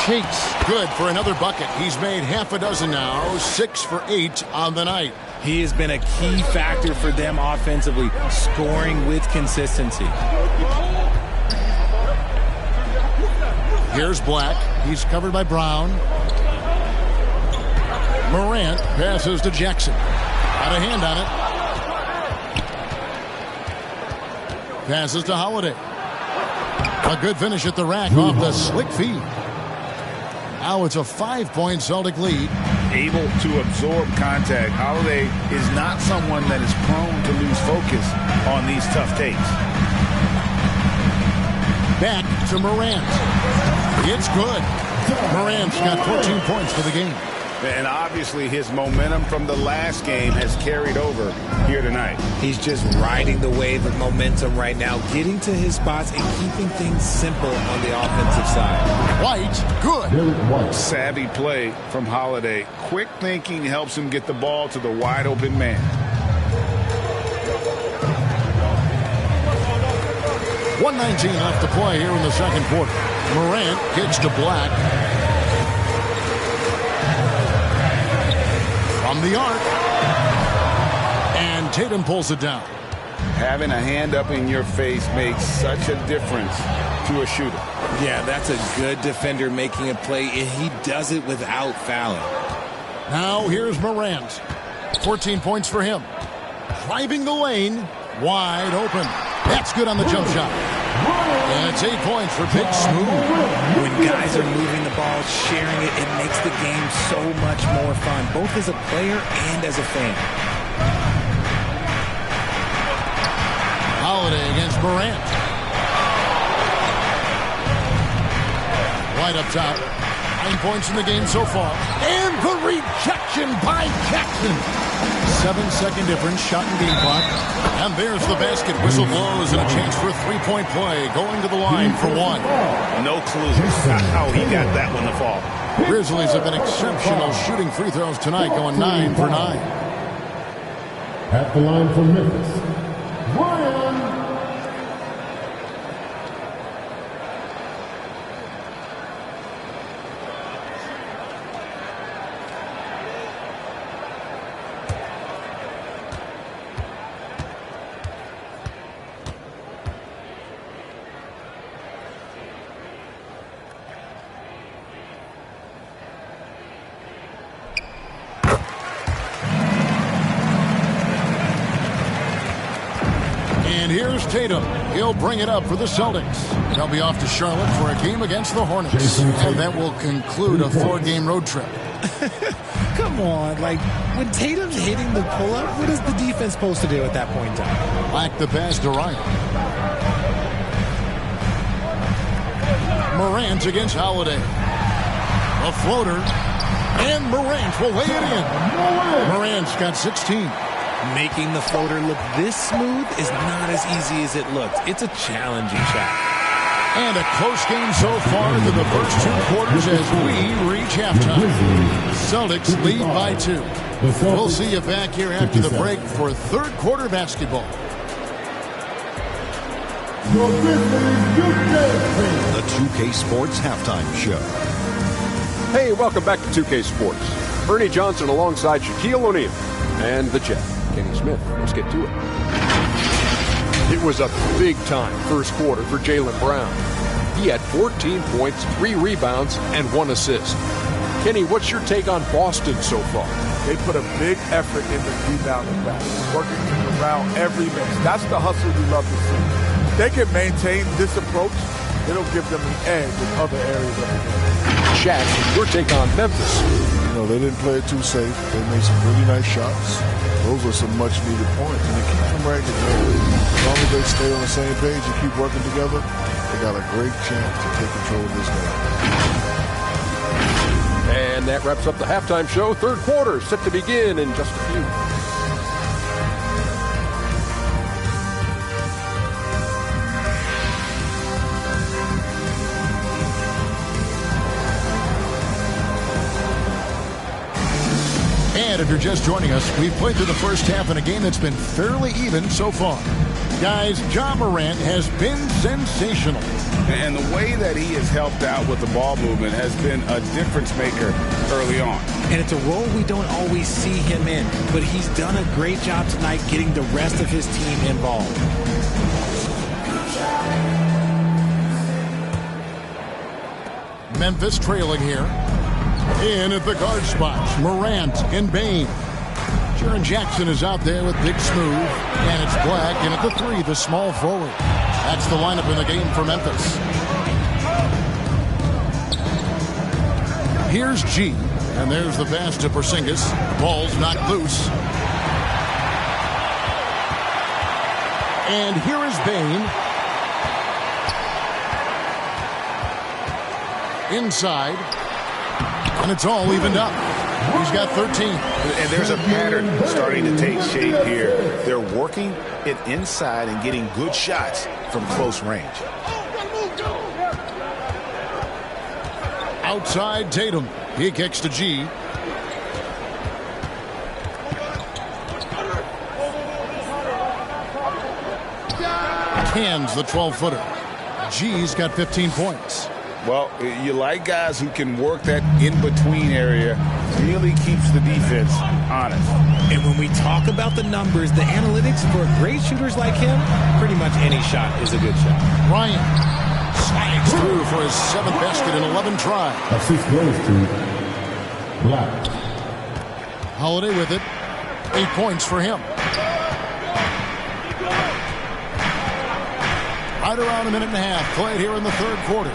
Chase, good for another bucket. He's made half a dozen now. 6 for 8 on the night. He has been a key factor for them offensively, scoring with consistency. Here's Black. He's covered by Brown. Morant passes to Jackson. Got a hand on it. Passes to Holiday. A good finish at the rack off the slick feed. Now it's a 5-point Celtic lead. able to absorb contact. Holiday is not someone that is prone to lose focus on these tough takes. Back to Morant. It's good. Morant's got 14 points for the game. And obviously his momentum from the last game has carried over here tonight. He's just riding the wave of momentum right now, getting to his spots and keeping things simple on the offensive side. White, good. Savvy play from Holiday. Quick thinking helps him get the ball to the wide open man. .119 left to play here in the second quarter. Morant gets to Black. From the arc. And Tatum pulls it down. Having a hand up in your face makes such a difference to a shooter. Yeah, that's a good defender making a play, and he does it without fouling. Now here's Morant. 14 points for him. Driving the lane. Wide open. That's good on the jump shot. And it's 8 points for Big Smooth. When guys are moving the ball, sharing it, it makes the game so much more fun, both as a player and as a fan. Holiday against Morant. White up top. 9 points in the game so far. And the rejection by Jackson. 7-second difference, shot and game clock. And there's the basket. Whistle blows and a chance for a three-point play. Going to the line for one. No clue how he got that one to fall. Grizzlies have been exceptional shooting free throws tonight, going 9 for 9. At the line for Memphis, Ryan. And here's Tatum. He'll bring it up for the Celtics. They'll be off to Charlotte for a game against the Hornets. And that will conclude a 4-game road trip. Come on, like, when Tatum's hitting the pull-up, what is the defense supposed to do at that point in time? Back the pass to Ryan. Morant against Holiday. A floater. And Morant will lay it in. Morant's got 16. Making the floater look this smooth is not as easy as it looks. It's a challenging shot. And a close game so far into the first 2 quarters as we reach halftime. Celtics lead by 2. We'll see you back here after the break for third quarter basketball. The 2K Sports Halftime Show. Hey, welcome back to 2K Sports. Ernie Johnson alongside Shaquille O'Neal and the Jet, Kenny Smith. Let's get to it. It was a big-time first quarter for Jaylen Brown. He had 14 points, 3 rebounds, and 1 assist. Kenny, what's your take on Boston so far? They put a big effort in the rebounding back, working around every miss. That's the hustle we love to see. If they can maintain this approach, it'll give them an edge in other areas of the game. Shaq, your take on Memphis? You know, they didn't play it too safe. They made some really nice shots. Those are some much-needed points, and they keep them right together. As long as they stay on the same page and keep working together, they got a great chance to take control of this game. And that wraps up the halftime show. Third quarter set to begin in just a few. And if you're just joining us, we've played through the first half in a game that's been fairly even so far. Guys, Ja Morant has been sensational. And the way that he has helped out with the ball movement has been a difference maker early on. And it's a role we don't always see him in, but he's done a great job tonight getting the rest of his team involved. Memphis trailing here. In at the guard spots, Morant and Bane. Jaren Jackson is out there with Big Smooth. And it's Black, and at the 3, the small forward. That's the lineup in the game for Memphis. Here's G. And there's the pass to Porzingis. The ball's knocked loose. And here is Bane. Inside. And it's all evened up. He's got 13. And there's a pattern starting to take shape here. They're working it inside and getting good shots from close range. Outside Tatum. He kicks to G. Cans the 12-footer. G's got 15 points. Well, you like guys who can work that in-between area. Really keeps the defense honest. And when we talk about the numbers, the analytics for great shooters like him, pretty much any shot is a good shot. Ryan slides through for his 7th basket in 11 tries. Assist goes to Black. Holiday with it. 8 points for him. Right around a minute and a half played here in the third quarter.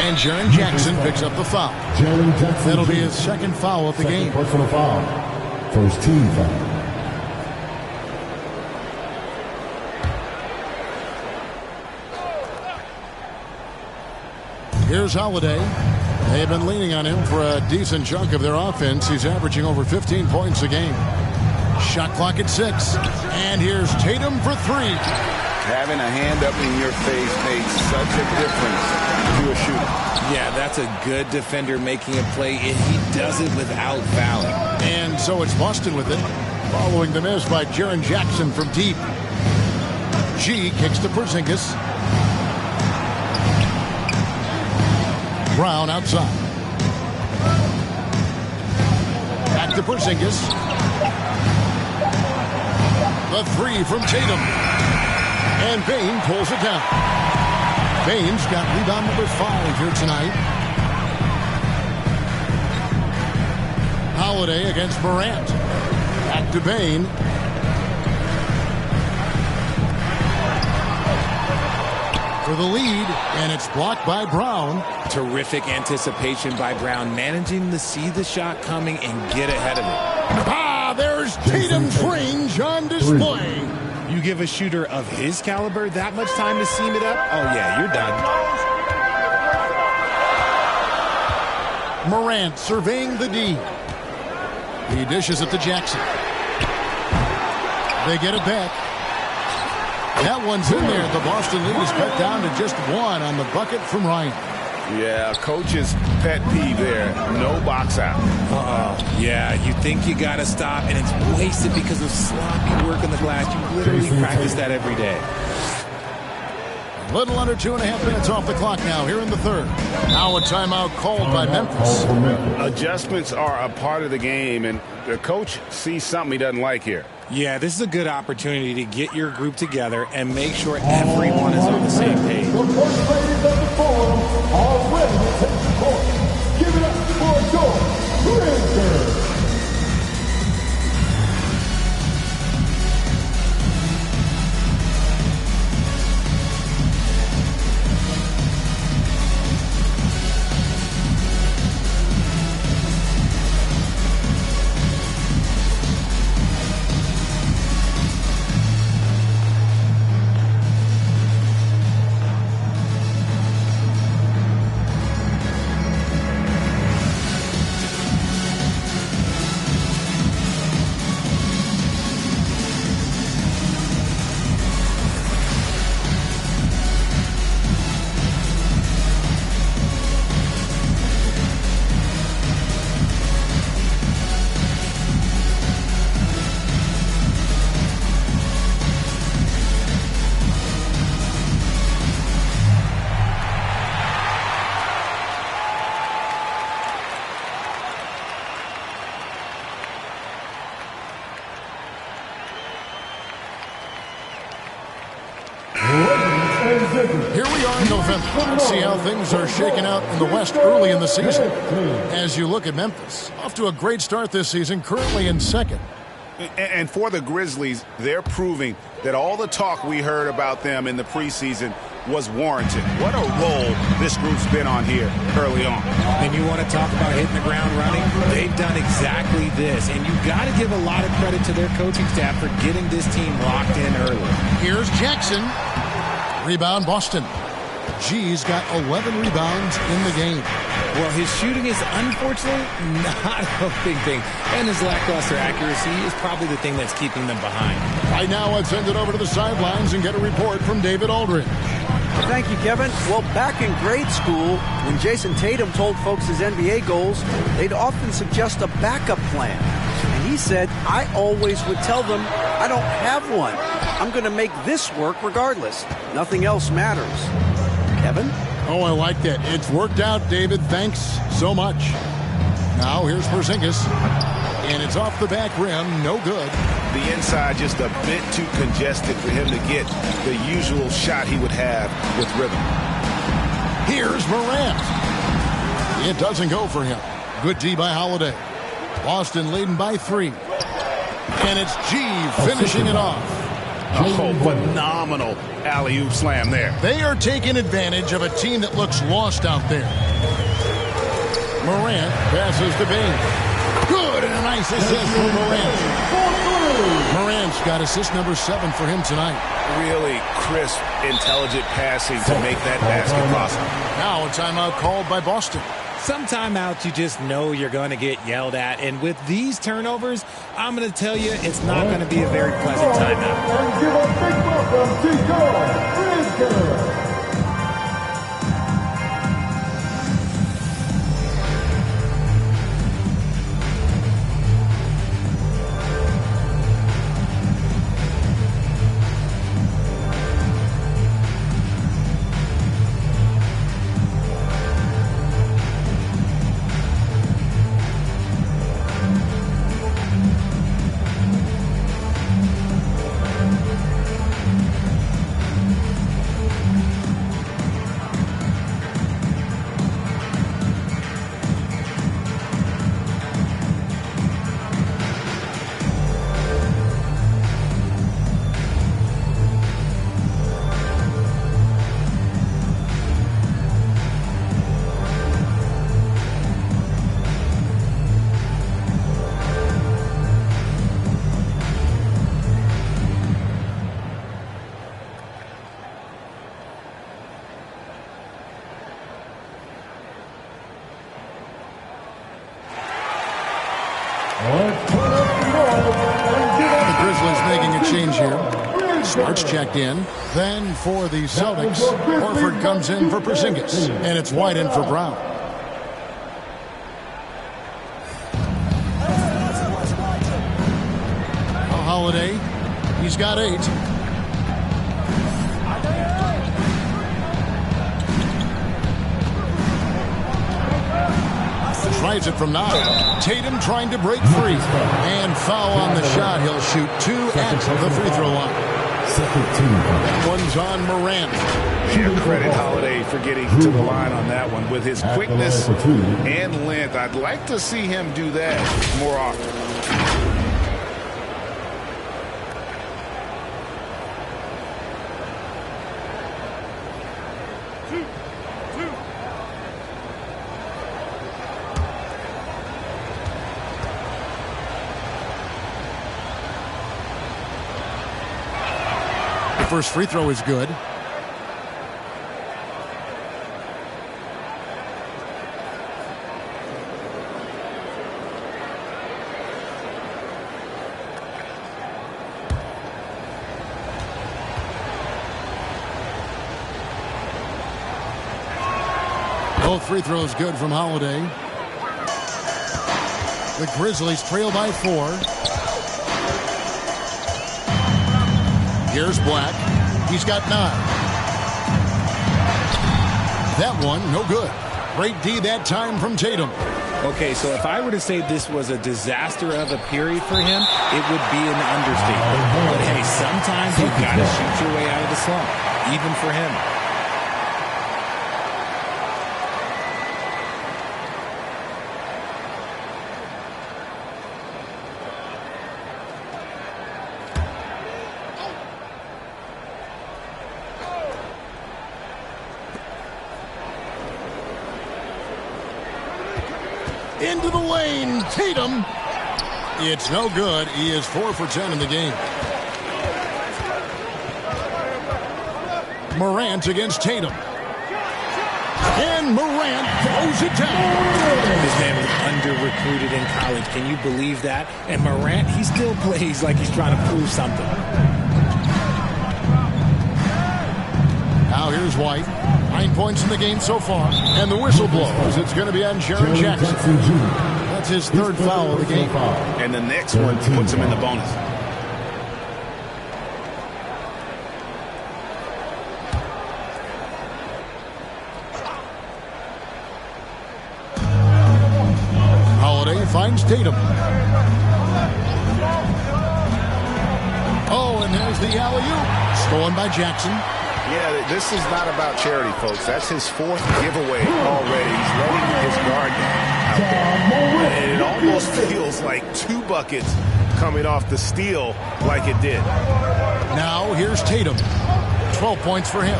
And Jaren Jackson picks up the foul. That'll be his second foul of the game. Personal foul. First team foul. Here's Holiday. They've been leaning on him for a decent chunk of their offense. He's averaging over 15 points a game. Shot clock at 6. And here's Tatum for 3. Having a hand up in your face makes such a difference to a shooter. Yeah, that's a good defender making a play, and he does it without fouling. And so it's Boston with it, following the miss by Jaren Jackson from deep. G kicks to Porzingis. Brown outside. Back to Porzingis. The 3 from Tatum. And Bane pulls it down. Bane's got rebound number 5 here tonight. Holiday against Morant. Back to Bane. For the lead, and it's blocked by Brown. Terrific anticipation by Brown, managing to see the shot coming and get ahead of it. There's Tatum's range on display. You give a shooter of his caliber that much time to seam it up, oh yeah, you're done. Morant surveying the D. He dishes it to Jackson. They get it back. That one's in there. The Boston lead is cut down to just 1 on the bucket from Ryan. Yeah, coach's pet peeve there. No box out. Yeah, you think you got to stop, and it's wasted because of sloppy work on the glass. You literally practice that every day. A little under 2.5 minutes off the clock now here in the third. Now a timeout called by Memphis. Adjustments are a part of the game, and the coach sees something he doesn't like here. Yeah, this is a good opportunity to get your group together and make sure everyone is on the same page. The first ladies of the forum are ready to take the court. Give it up for George Greenberg. Here we are in November. Let's see how things are shaking out in the West early in the season. As you look at Memphis, off to a great start this season, currently in second. And for the Grizzlies, they're proving that all the talk we heard about them in the preseason was warranted. What a role this group's been on here early on. And you want to talk about hitting the ground running? They've done exactly this. And you got to give a lot of credit to their coaching staff for getting this team locked in early. Here's Jackson. Rebound, Boston. G's got 11 rebounds in the game. Well, his shooting is unfortunately not a big thing. And his lackluster accuracy is probably the thing that's keeping them behind. Right now, let's send it over to the sidelines and get a report from David Aldridge. Thank you, Kevin. Well, back in grade school, when Jason Tatum told folks his NBA goals, they'd often suggest a backup plan. And he said, I always would tell them, I don't have one. I'm going to make this work regardless. Nothing else matters. Kevin? Oh, I like that. It's worked out, David. Thanks so much. Now, here's Porzingis. And it's off the back rim. No good. The inside just a bit too congested for him to get the usual shot he would have with rhythm. Here's Morant. It doesn't go for him. Good D by Holiday. Boston leading by 3. And it's G finishing it off. Oh, phenomenal alley-oop slam there. They are taking advantage of a team that looks lost out there. Morant passes to Bain. Good, and a nice assist for Morant. Morant's got assist number 7 for him tonight. Really crisp, intelligent passing to make that basket possible. Now a timeout called by Boston. Some timeouts you just know you're going to get yelled at. And with these turnovers, I'm going to tell you it's not going to be a very pleasant timeout. And give a big welcome to Tito Bridger. The Grizzlies making a change here. Smart's checked in. Then for the Celtics, Horford comes in for Porzingis. And it's White in for Brown. Holiday, he's got 8. Tries it from 9. Tatum trying to break free. And foul on the shot. He'll shoot 2 at the free throw line. That one's on Morant. Yeah, credit Holiday for getting to the line on that one. With his quickness and length, I'd like to see him do that more often. First free throw is good. Both free throws good from Holiday. The Grizzlies trail by 4. Here's Black. He's got 9. That one, no good. Great D that time from Tatum. Okay, so if I were to say this was a disaster of a period for him, it would be an understatement. But hey, sometimes you've got to shoot your way out of the slump, even for him. Into the lane. Tatum. It's no good. He is 4 for 10 in the game. Morant against Tatum. And Morant throws it down. This man was under-recruited in college. Can you believe that? And Morant, he still plays like he's trying to prove something. Now here's White. 9 points in the game so far. And the whistle blows. It's going to be on Jaren Jackson. That's his 3rd foul of the game. And the next one puts him in the bonus. Holiday finds Tatum. Oh, and there's the alley-oop. Stolen by Jackson. Yeah, this is not about charity, folks. That's his 4th giveaway already. He's letting his guard down out there. And it almost feels like 2 buckets coming off the steal like it did. Now here's Tatum. 12 points for him.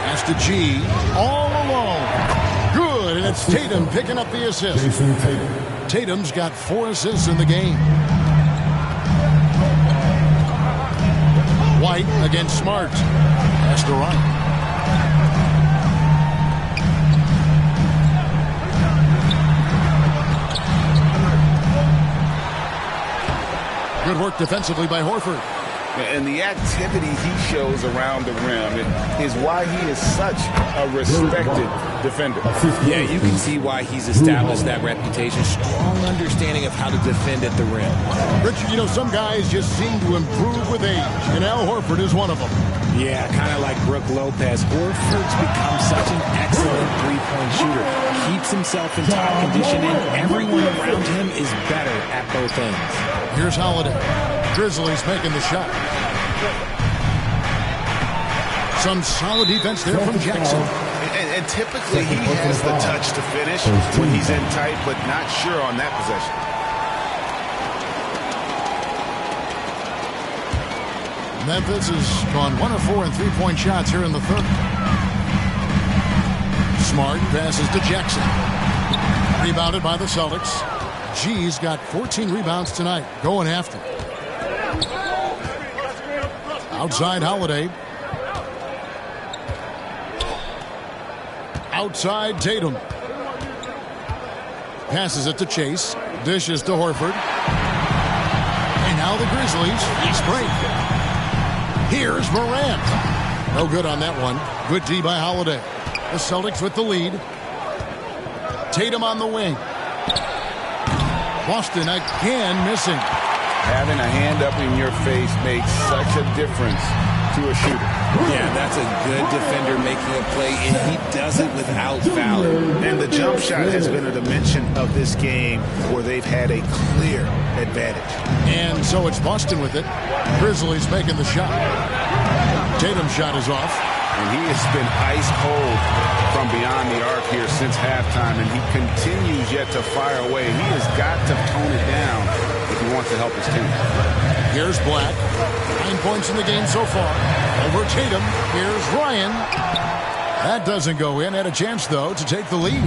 Pass to G. All alone. Good, and it's Tatum picking up the assist. Tatum's got 4 assists in the game. White against Smart. Pass to Ryan. Good work defensively by Horford. And the activity he shows around the rim is why he is such a respected defender. Yeah, you can see why he's established that reputation. Strong understanding of how to defend at the rim. Richard, you know, some guys just seem to improve with age, and Al Horford is one of them. Yeah, kind of like Brook Lopez. Horford's become such an excellent three-point shooter. Keeps himself in top condition, and everyone around him is better at both ends. Here's Holiday. Grizzlies making the shot. Some solid defense there from Jackson. And typically he has the touch to finish when he's in tight, but not sure on that possession. Memphis has gone 1 of 4 in three-point shots here in the 3rd. Smart passes to Jackson. Rebounded by the Celtics. G's got 14 rebounds tonight. Going after. Outside Holiday. Outside Tatum. Passes it to Chase. Dishes to Horford. And now the Grizzlies. Fast break. Here's Morant. No good on that one. Good D by Holiday. The Celtics with the lead. Tatum on the wing. Boston again missing. Having a hand up in your face makes such a difference to a shooter. Yeah, that's a good defender making a play, and he does it without fouling. And the jump shot has been a dimension of this game where they've had a clear advantage. And so it's Boston with it. Grizzlies making the shot. Tatum's shot is off. And he has been ice cold from beyond the arc here since halftime, and he continues yet to fire away. He has got to tone it down if he wants to help his team. Here's Black. 9 points in the game so far. Over Tatum. Here's Ryan. That doesn't go in. Had a chance, though, to take the lead.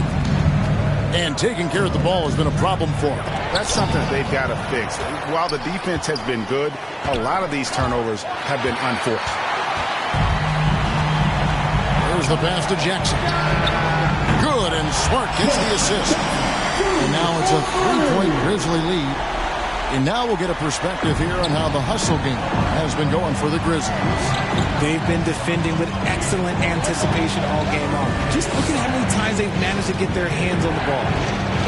And taking care of the ball has been a problem for him. That's something they've got to fix. While the defense has been good, a lot of these turnovers have been unforced. There's the pass to Jackson. Good, and Smart gets the assist. And now it's a 3-point Grizzly lead. And now we'll get a perspective here on how the hustle game has been going for the Grizzlies. They've been defending with excellent anticipation all game long. Just look at how many times they've managed to get their hands on the ball.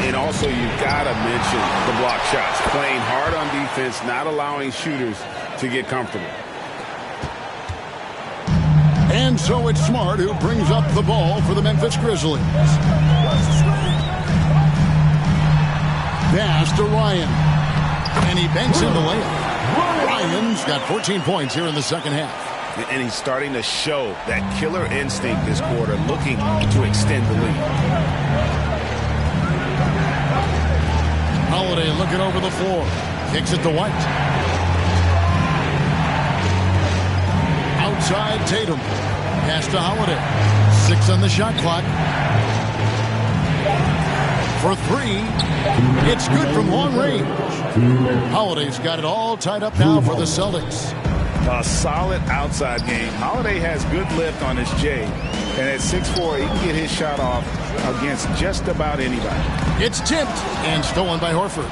And also, you've got to mention the block shots. Playing hard on defense, not allowing shooters to get comfortable. And so it's Smart who brings up the ball for the Memphis Grizzlies. Pass to Ryan. And he banks in the layup. Ryan's got 14 points here in the second half. And he's starting to show that killer instinct this quarter, looking to extend the lead. Holiday looking over the floor. Kicks it to White. Outside Tatum. Pass to Holiday. 6 on the shot clock. for three. It's good from long range. Holiday's got it all tied up now for the Celtics. A solid outside game. Holiday has good lift on his J. And at 6'4", he can get his shot off against just about anybody. It's tipped and stolen by Horford.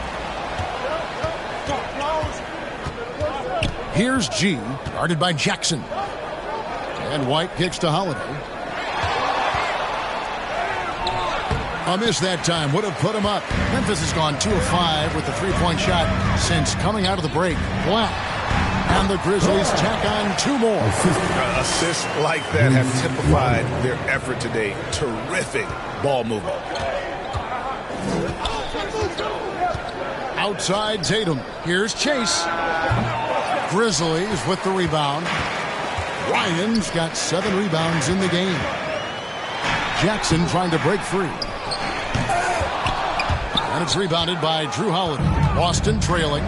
Here's G, guarded by Jackson. And White kicks to Holiday. A miss that time would have put him up. Memphis has gone 2 of 5 with the three-point shot since coming out of the break. Black. And the Grizzlies tack on 2 more. Assists like that have typified their effort today. Terrific ball movement. Outside Tatum. Here's Chase. Grizzlies with the rebound. Ryan's got 7 rebounds in the game. Jackson trying to break free. And it's rebounded by Drew Holiday. Boston trailing.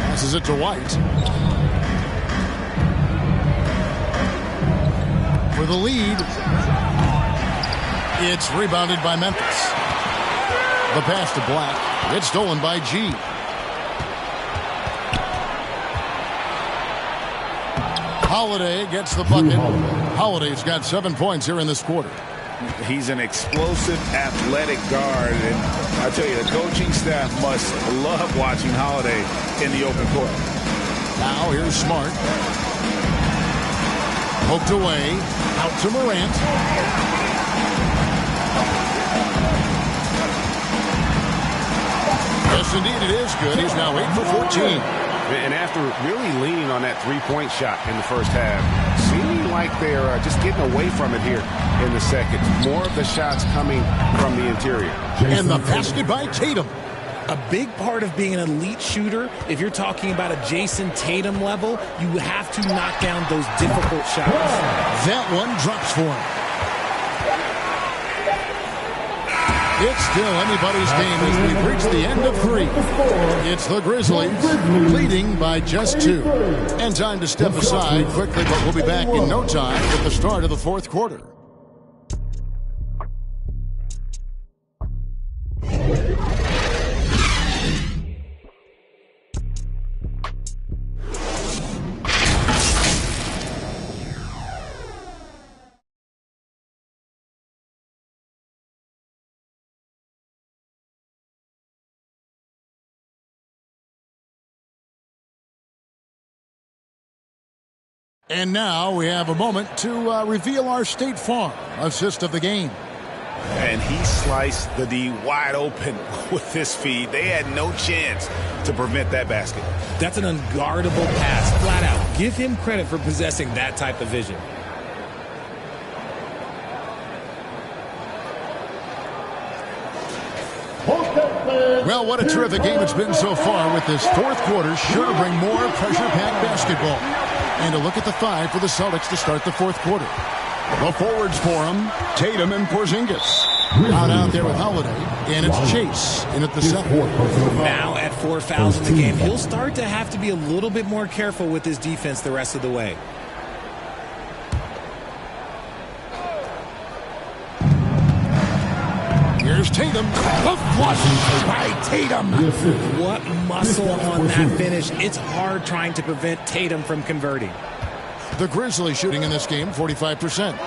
Passes it to White. For the lead. It's rebounded by Memphis. The pass to Black. It's stolen by G. Holiday gets the bucket. Holiday's got 7 points here in this quarter. He's an explosive, athletic guard. And I tell you, the coaching staff must love watching Holiday in the open court. Now here's Smart. Poked away. Out to Morant. Yes, indeed, it is good. He's now 8 for 14. And after really leaning on that three-point shot in the first half, seeming like they're just getting away from it here in the second. More of the shots coming from the interior. And the basket by Tatum. A big part of being an elite shooter, if you're talking about a Jason Tatum level, you have to knock down those difficult shots. That one drops for him. It's still anybody's game as we've reached the end of 3. It's the Grizzlies leading by just 2. And time to step aside quickly, but we'll be back in no time with the start of the 4th quarter. And now we have a moment to reveal our State Farm assist of the game. And he sliced the D wide open with this feed. They had no chance to prevent that basket. That's an unguardable pass, flat out. Give him credit for possessing that type of vision. Well, what a terrific game it's been so far with this 4th quarter. Sure to bring more pressure-packed basketball. And a look at the 5 for the Celtics to start the 4th quarter. The forwards for them, Tatum and Porzingis. Out there with Holiday, and it's Chase in at the 7th. Now at 4 fouls in the game, he'll start to have to be a little bit more careful with his defense the rest of the way. Here's Tatum. A flush by Tatum. What muscle on that finish. It's hard trying to prevent Tatum from converting. The Grizzlies shooting in this game, 45%.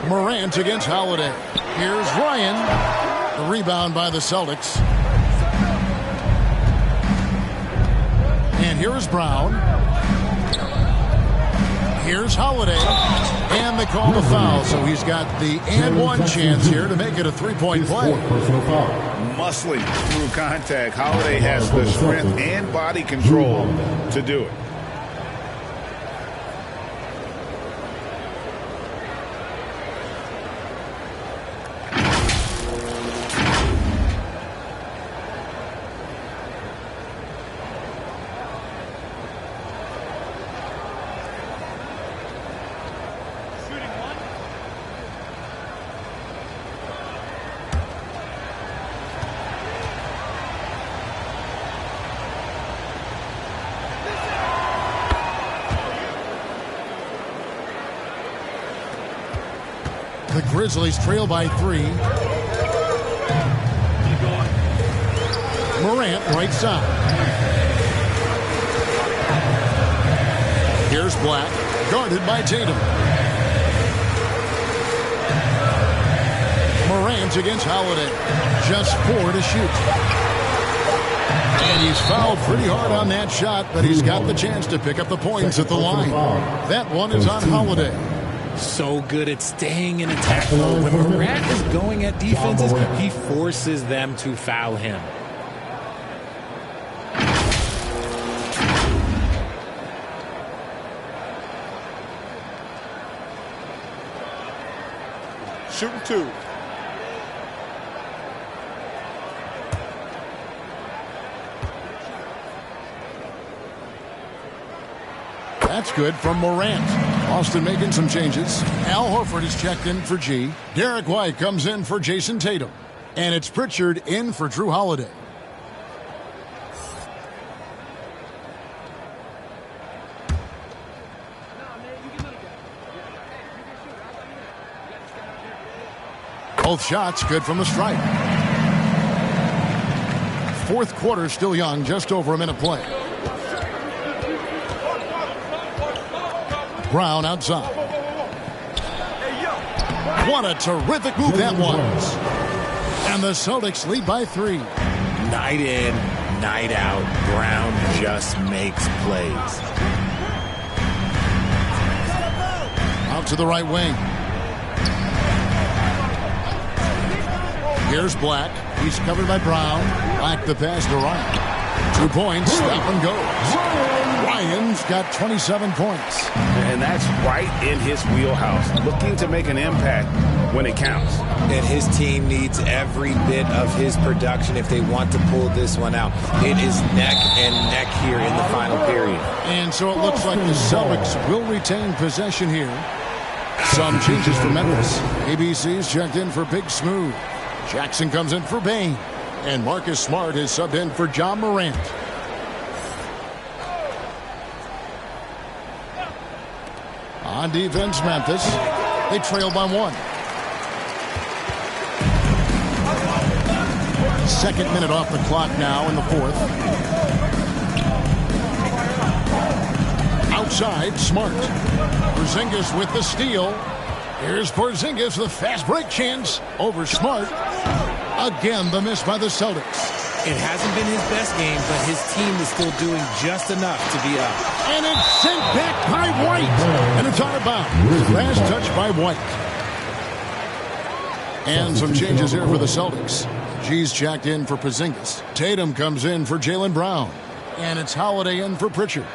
Morant against Holiday. Here's Ryan. The rebound by the Celtics. And here is Brown. Here's Holiday. And they call the foul, so he's got the and one chance here to make it a 3-point play. Muscling through contact. Holiday has the strength and body control to do it. The Grizzlies trail by 3. Morant right side. Here's Black, guarded by Tatum. Morant against Holiday. Just 4 to shoot. And he's fouled pretty hard on that shot, but he's got the chance to pick up the points at the line. That one is on Holiday. So good at staying in attack mode. When Morant is going at defenses, he forces them to foul him. Shooting 2. That's good from Morant. Boston making some changes. Al Horford is checked in for G. Derek White comes in for Jason Tatum. And it's Pritchard in for Drew Holiday. Both shots good from the stripe. Fourth quarter still young, just over a minute play. Brown outside. What a terrific move that was. And the Celtics lead by 3. Night in, night out, Brown just makes plays. Out to the right wing. Here's Black. He's covered by Brown. Black the pass to Ryan. 2 points. That one goes. Ryan's got 27 points. And that's right in his wheelhouse. Looking to make an impact when it counts. And his team needs every bit of his production if they want to pull this one out. It is neck and neck here in the final period. And so it looks like the Celtics will retain possession here. Some changes for Memphis. ABC's checked in for Big Smooth. Jackson comes in for Bane. And Marcus Smart is subbed in for John Morant. On defense, Memphis. They trail by 1. Second minute off the clock now in the fourth. Outside, Smart. Porzingis with the steal. Here's Porzingis, the fast break chance over Smart. Again, the miss by the Celtics. It hasn't been his best game, but his team is still doing just enough to be up. And it's sent back by White. And it's out of bounds. Last touch by White. And some changes here for the Celtics. G's checked in for Porzingis. Tatum comes in for Jaylen Brown. And it's Holiday in for Pritchard.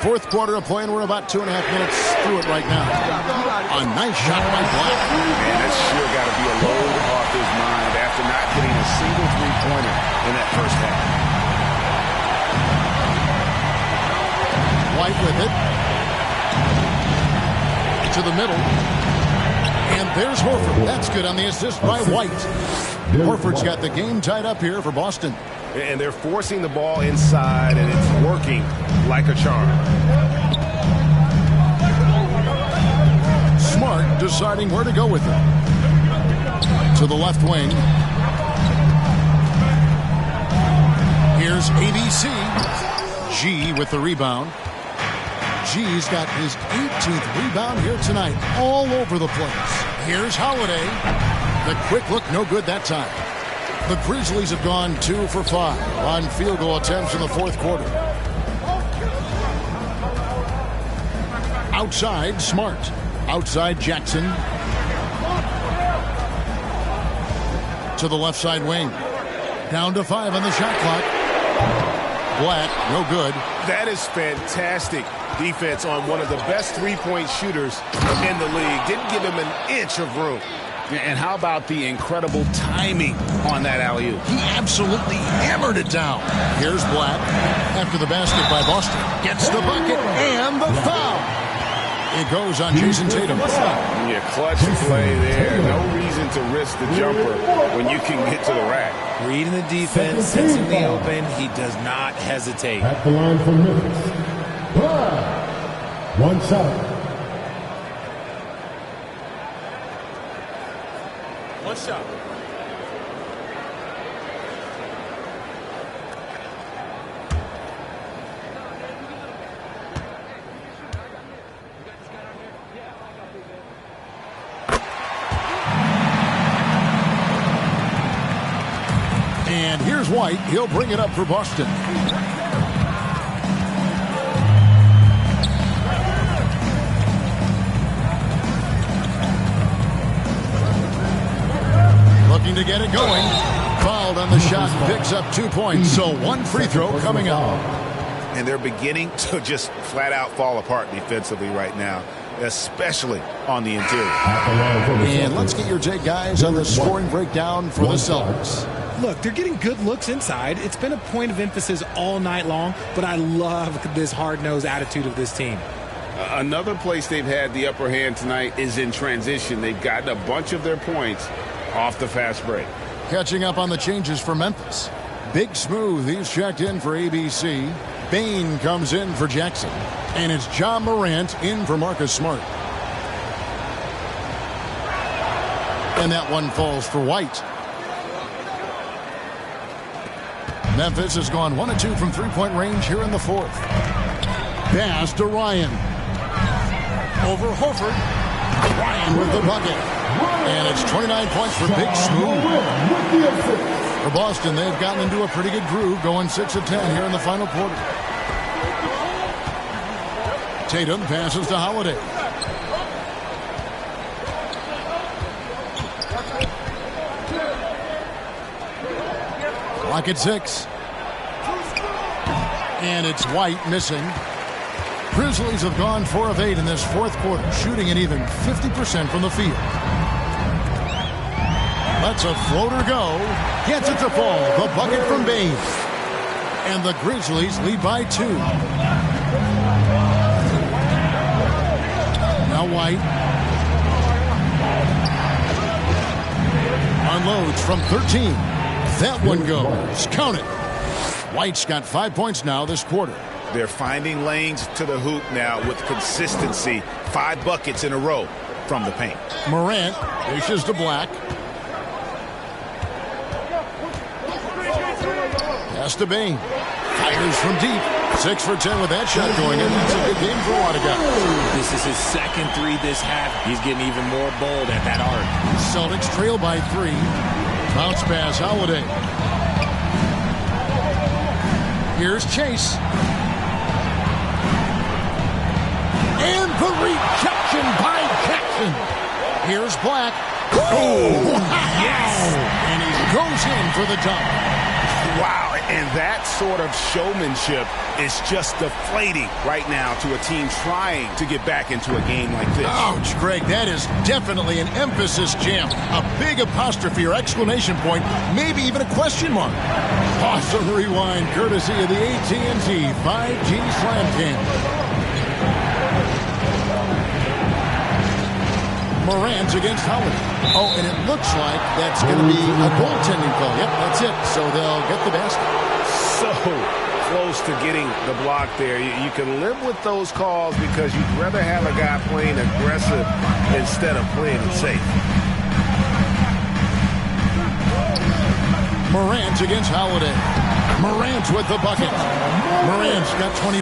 Fourth quarter of play, and we're about 2.5 minutes through it right now. A nice shot by Black. Man, that's sure got to be a load off his mind after not hitting a single three-pointer in that first half. White with it. To the middle. And there's Horford. That's good on the assist by White. Horford's got the game tied up here for Boston. And they're forcing the ball inside, and it's working like a charm. Smart deciding where to go with it. To the left wing. Here's ABC. G with the rebound. G's got his 18th rebound here tonight. All over the place. Here's Holiday. The quick look, no good that time. The Grizzlies have gone 2 for 5 on field goal attempts in the fourth quarter. Outside, Smart. Outside, Jackson. To the left side wing. Down to 5 on the shot clock. Black, no good. That is fantastic defense on one of the best three-point shooters in the league. Didn't give him an inch of room. And how about the incredible timing on that alley-oop? He absolutely hammered it down. Here's Black after the basket by Boston. Gets the bucket and the foul. It goes on Jason Tatum. Yeah, clutch play there. No reason to risk the jumper when you can get to the rack. Reading the defense, sensing the open, he does not hesitate. At the line for Memphis. One shot. One shot. And here's White. He'll bring it up for Boston. Looking to get it going. Fouled on the shot. Picks up 2 points. So one free throw coming up. And they're beginning to just flat out fall apart defensively right now, especially on the interior. And let's get your take, guys, on the scoring breakdown for the Celtics. Look, they're getting good looks inside. It's been a point of emphasis all night long, but I love this hard-nosed attitude of this team. Another place they've had the upper hand tonight is in transition. They've gotten a bunch of their points off the fast break. Catching up on the changes for Memphis. Big Smooth, he's checked in for ABC. Bane comes in for Jackson. And it's John Morant in for Marcus Smart. And that one falls for White. Memphis has gone 1 of 2 from three-point range here in the fourth. Pass to Ryan. Over Horford. Ryan with the bucket. And it's 29 points for Big Smooth. For Boston, they've gotten into a pretty good groove, going 6 of 10 here in the final quarter. Tatum passes to Holiday. Clock at 6. And it's White missing. Grizzlies have gone 4 of 8 in this fourth quarter, shooting an even 50% from the field. Lets a floater go. Gets it to fall. The bucket from Bane. And the Grizzlies lead by 2. Now White. Unloads from 13. That one goes. Count it. White's got 5 points now this quarter. They're finding lanes to the hoop now with consistency. 5 buckets in a row from the paint. Morant dishes to Black. Pass to Bane. Fires from deep. 6 for 10 with that shot going in. That's a good game for a lot of guys. This is his second 3 this half. He's getting even more bold at that arc. Celtics trail by 3. Bounce pass, Holiday. Here's Chase. And the rejection by Jackson. Here's Black. Oh, yes! And he goes in for the dunk. Wow, and that sort of showmanship is just deflating right now to a team trying to get back into a game like this. Ouch, Greg, that is definitely an emphasis jam. A big apostrophe or exclamation point, maybe even a question mark. Awesome rewind, courtesy of the AT&T 5G Slam Cam. Morant against Howard. Oh, and it looks like that's going to be a goaltending call. Yep, that's it. So they'll get the basket. So close to getting the block there. You can live with those calls because you'd rather have a guy playing aggressive instead of playing it safe. Morant against Holiday. Morant with the bucket. Morant's got 20.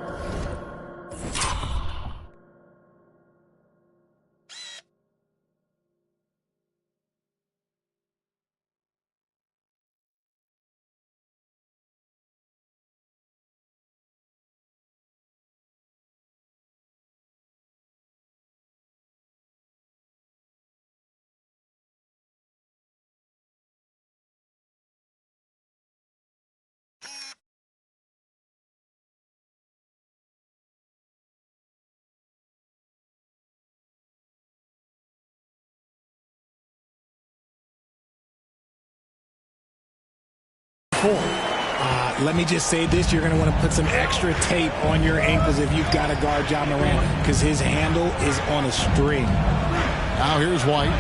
Let me just say this. You're going to want to put some extra tape on your ankles if you've got to guard Ja Morant because his handle is on a string. Now here's White.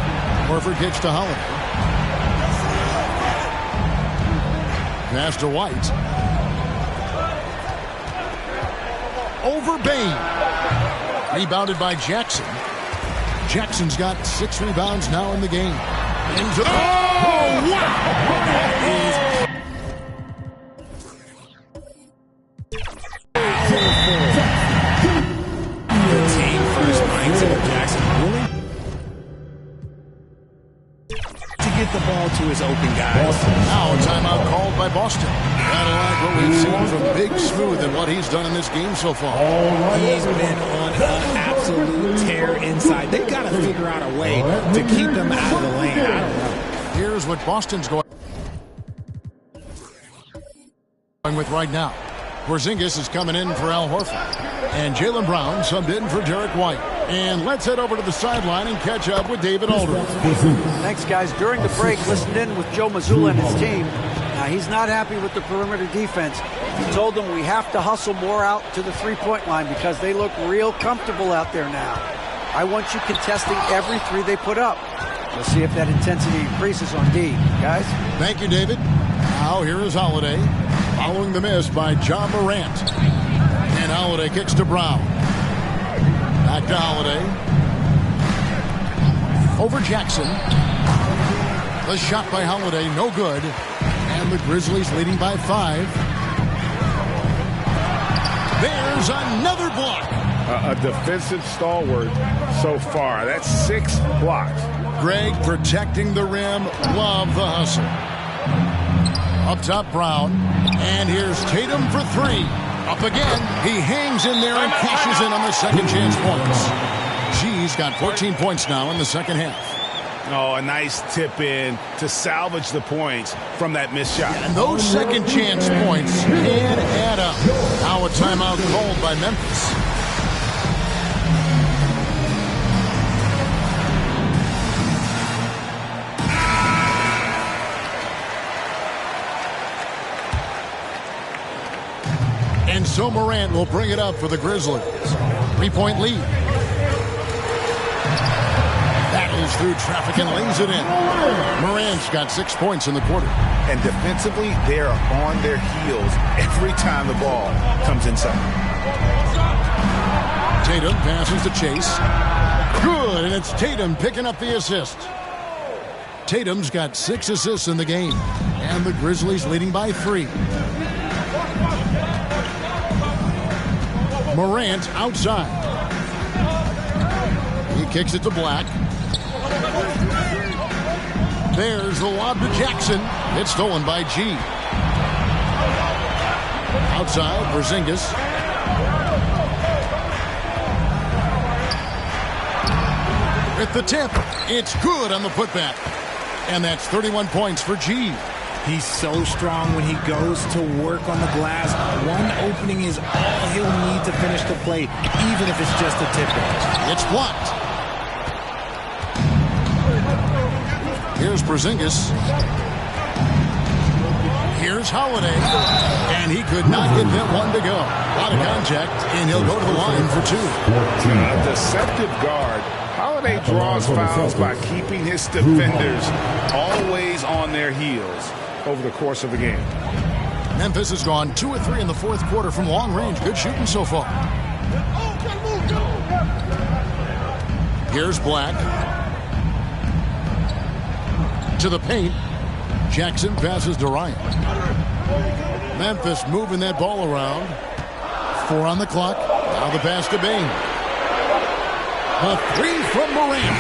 Horford kicks to Holiday. Pass to White. Over Bane. Rebounded by Jackson. Jackson's got 6 rebounds now in the game. Into the... Oh, wow! The team first mindset of Jackson willing to get the ball to his open guys. Now a timeout called by Boston. Kind of like what we've seen from Big Smooth and what he's done in this game so far. He's been on an absolute tear inside. They've got to figure out a way to keep him out of the lane. I don't know. Here's what Boston's going with right now. Porzingis is coming in for Al Horford. And Jaylen Brown subbed in for Derek White. And let's head over to the sideline and catch up with David Aldridge. Thanks, guys. During the break, listened in with Joe Mazzulla and his team. Now, he's not happy with the perimeter defense. He told them we have to hustle more out to the three-point line because they look real comfortable out there now. I want you contesting every three they put up. We'll see if that intensity increases on D. Guys? Thank you, David. Now here is Holiday, following the miss by Ja Morant. And Holiday kicks to Brown. Back to Holiday. Over Jackson. The shot by Holiday, no good. And the Grizzlies leading by 5. There's another block. A defensive stalwart so far. That's 6 blocks. Greg protecting the rim. Love the hustle. Up top, Brown. And here's Tatum for 3. Up again. He hangs in there and cashes in on the second chance points. G's got 14 points now in the second half. Oh, a nice tip in to salvage the points from that missed shot. And those second chance points can add up. Now a timeout called by Memphis. And so Morant will bring it up for the Grizzlies. 3-point lead. Battles through traffic and lays it in. Morant's got 6 points in the quarter. And defensively, they are on their heels every time the ball comes inside. Tatum passes to Chase. Good, and it's Tatum picking up the assist. Tatum's got 6 assists in the game. And the Grizzlies leading by 3. Morant outside. He kicks it to Black. There's the lob to Jackson. It's stolen by G. Outside, Porzingis. With the tip, it's good on the putback. And that's 31 points for G. He's so strong when he goes to work on the glass. One opening is all he'll need to finish the play, even if it's just a tip. It's blocked. Here's Porzingis. Here's Holiday. And he could not get that one to go. A lot of contact, and he'll go to the line for 2. A deceptive guard. Holiday draws fouls by keeping his defenders always on their heels over the course of the game. Memphis has gone 2 of 3 in the fourth quarter from long range. Good shooting so far. Here's Black. To the paint. Jackson passes to Ryan. Memphis moving that ball around. 4 on the clock. Now the pass to Bane. A 3 from Morant.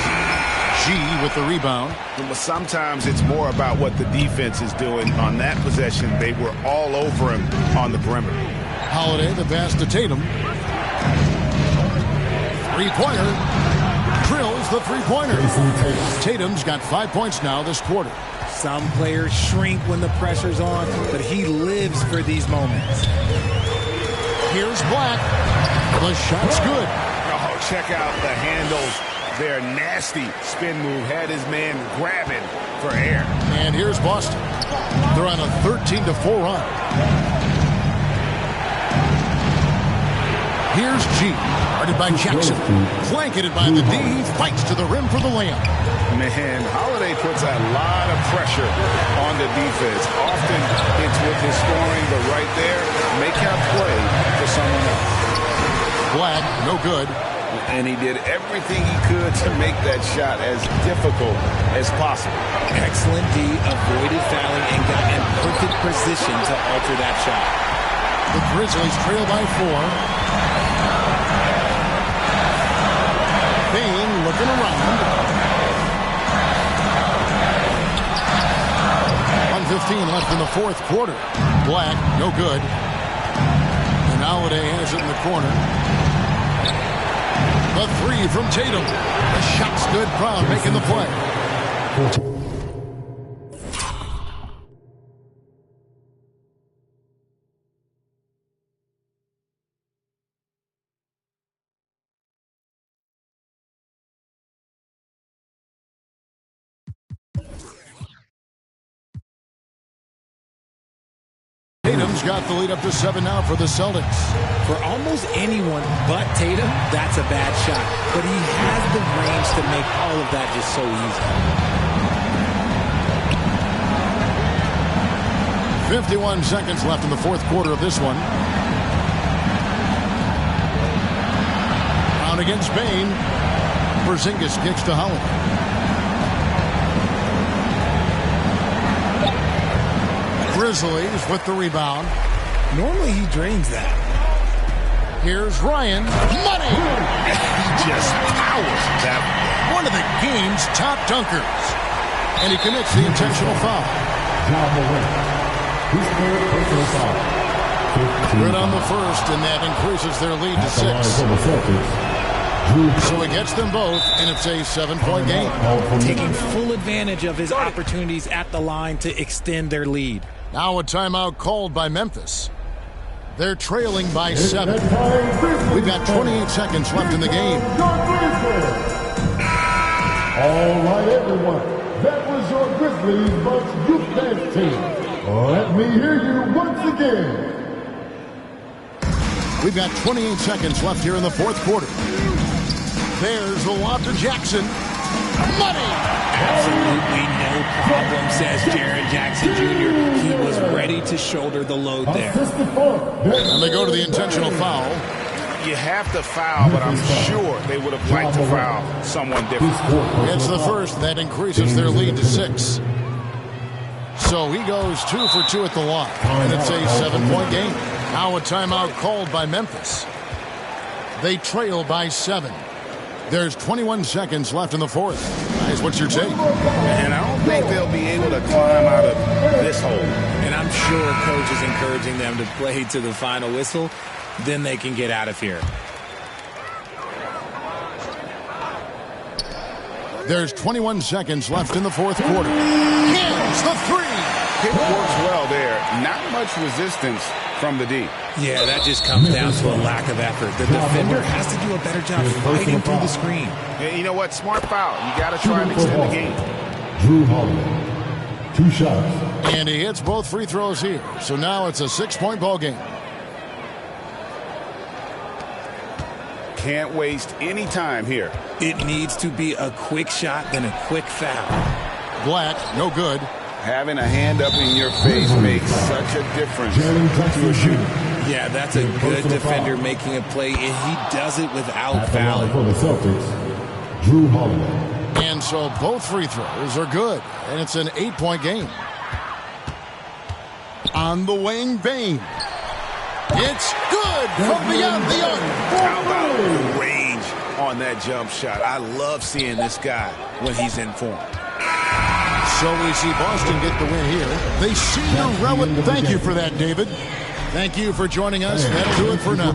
G with the rebound. Sometimes it's more about what the defense is doing. On that possession, they were all over him on the perimeter. Holiday, the pass to Tatum. 3-pointer. Drills the 3-pointer. Tatum's got 5 points now this quarter. Some players shrink when the pressure's on, but he lives for these moments. Here's Black. The shot's good. Oh, check out the handles Their nasty spin move had his man grabbing for air. And here's Boston. They're on a 13-4 run. Here's G. Guarded by Jackson. Blanketed by the D. He fights to the rim for the layup. Man, Holiday puts a lot of pressure on the defense. Often it's with his scoring, but right there, make a play for someone else. Black, no good. And he did everything he could to make that shot as difficult as possible. Excellent D, avoided fouling, and got in perfect position to alter that shot. The Grizzlies trail by 4. Bane looking around. 1:15 left in the fourth quarter. Black, no good. And Holiday has it in the corner. The three from Tatum. The shot's good. Brown making the play. Tatum's got the lead up to 7 now for the Celtics. For almost anyone but Tatum, that's a bad shot. But he has the range to make all of that just so easy. 51 seconds left in the fourth quarter of this one. Brown against Bane. Porzingis kicks to Holiday. Grizzlies with the rebound. Normally he drains that. Here's Ryan. Money! He just powers that. One of the game's top dunkers. And he commits the intentional foul. Good on the first, and that increases their lead to 6. So he gets them both, and it's a 7-point game. Taking full advantage of his opportunities at the line to extend their lead. Now a timeout called by Memphis. They're trailing by 7. We've got 28 seconds left in the game. All right, everyone. That was your Grizzlies Bucks youth dance team. Let me hear you once again. We've got 28 seconds left here in the fourth quarter. There's the lob to Jackson. Money! Absolutely no problem, says Jaren Jackson Jr. He was ready to shoulder the load there. And they go to the intentional foul. You have to foul, but I'm sure they would have liked to foul someone different. It's the first. That increases their lead to 6. So he goes 2 for 2 at the line. And it's a 7-point game. Now a timeout called by Memphis. They trail by 7. There's 21 seconds left in the fourth. Guys, what's your take? And I don't think they'll be able to climb out of this hole. And I'm sure coach is encouraging them to play to the final whistle. Then they can get out of here. There's 21 seconds left in the fourth quarter. Here's the three. It works well there. Not much resistance from the D. Yeah, that just comes down to a lack of effort. The defender has to do a better job fighting through the screen. And you know what? Smart foul. You got to try and extend the game. Drew Holiday. 2 shots. And he hits both free throws here. So now it's a 6-point ball game. Can't waste any time here. It needs to be a quick shot, then a quick foul. Black, no good. Having a hand up in your face makes such a difference to a shooter. Yeah, that's a good defender making a play, and he does it without fouling. For the Celtics, Drew Holiday. And so both free throws are good, and it's an 8-point game. On the wing, Bane. It's good from beyond the arc. How about the range on that jump shot? I love seeing this guy when he's in form. So we see Boston get the win here. They see your relic. Thank you for that, David. Thank you for joining us. That'll do it for now.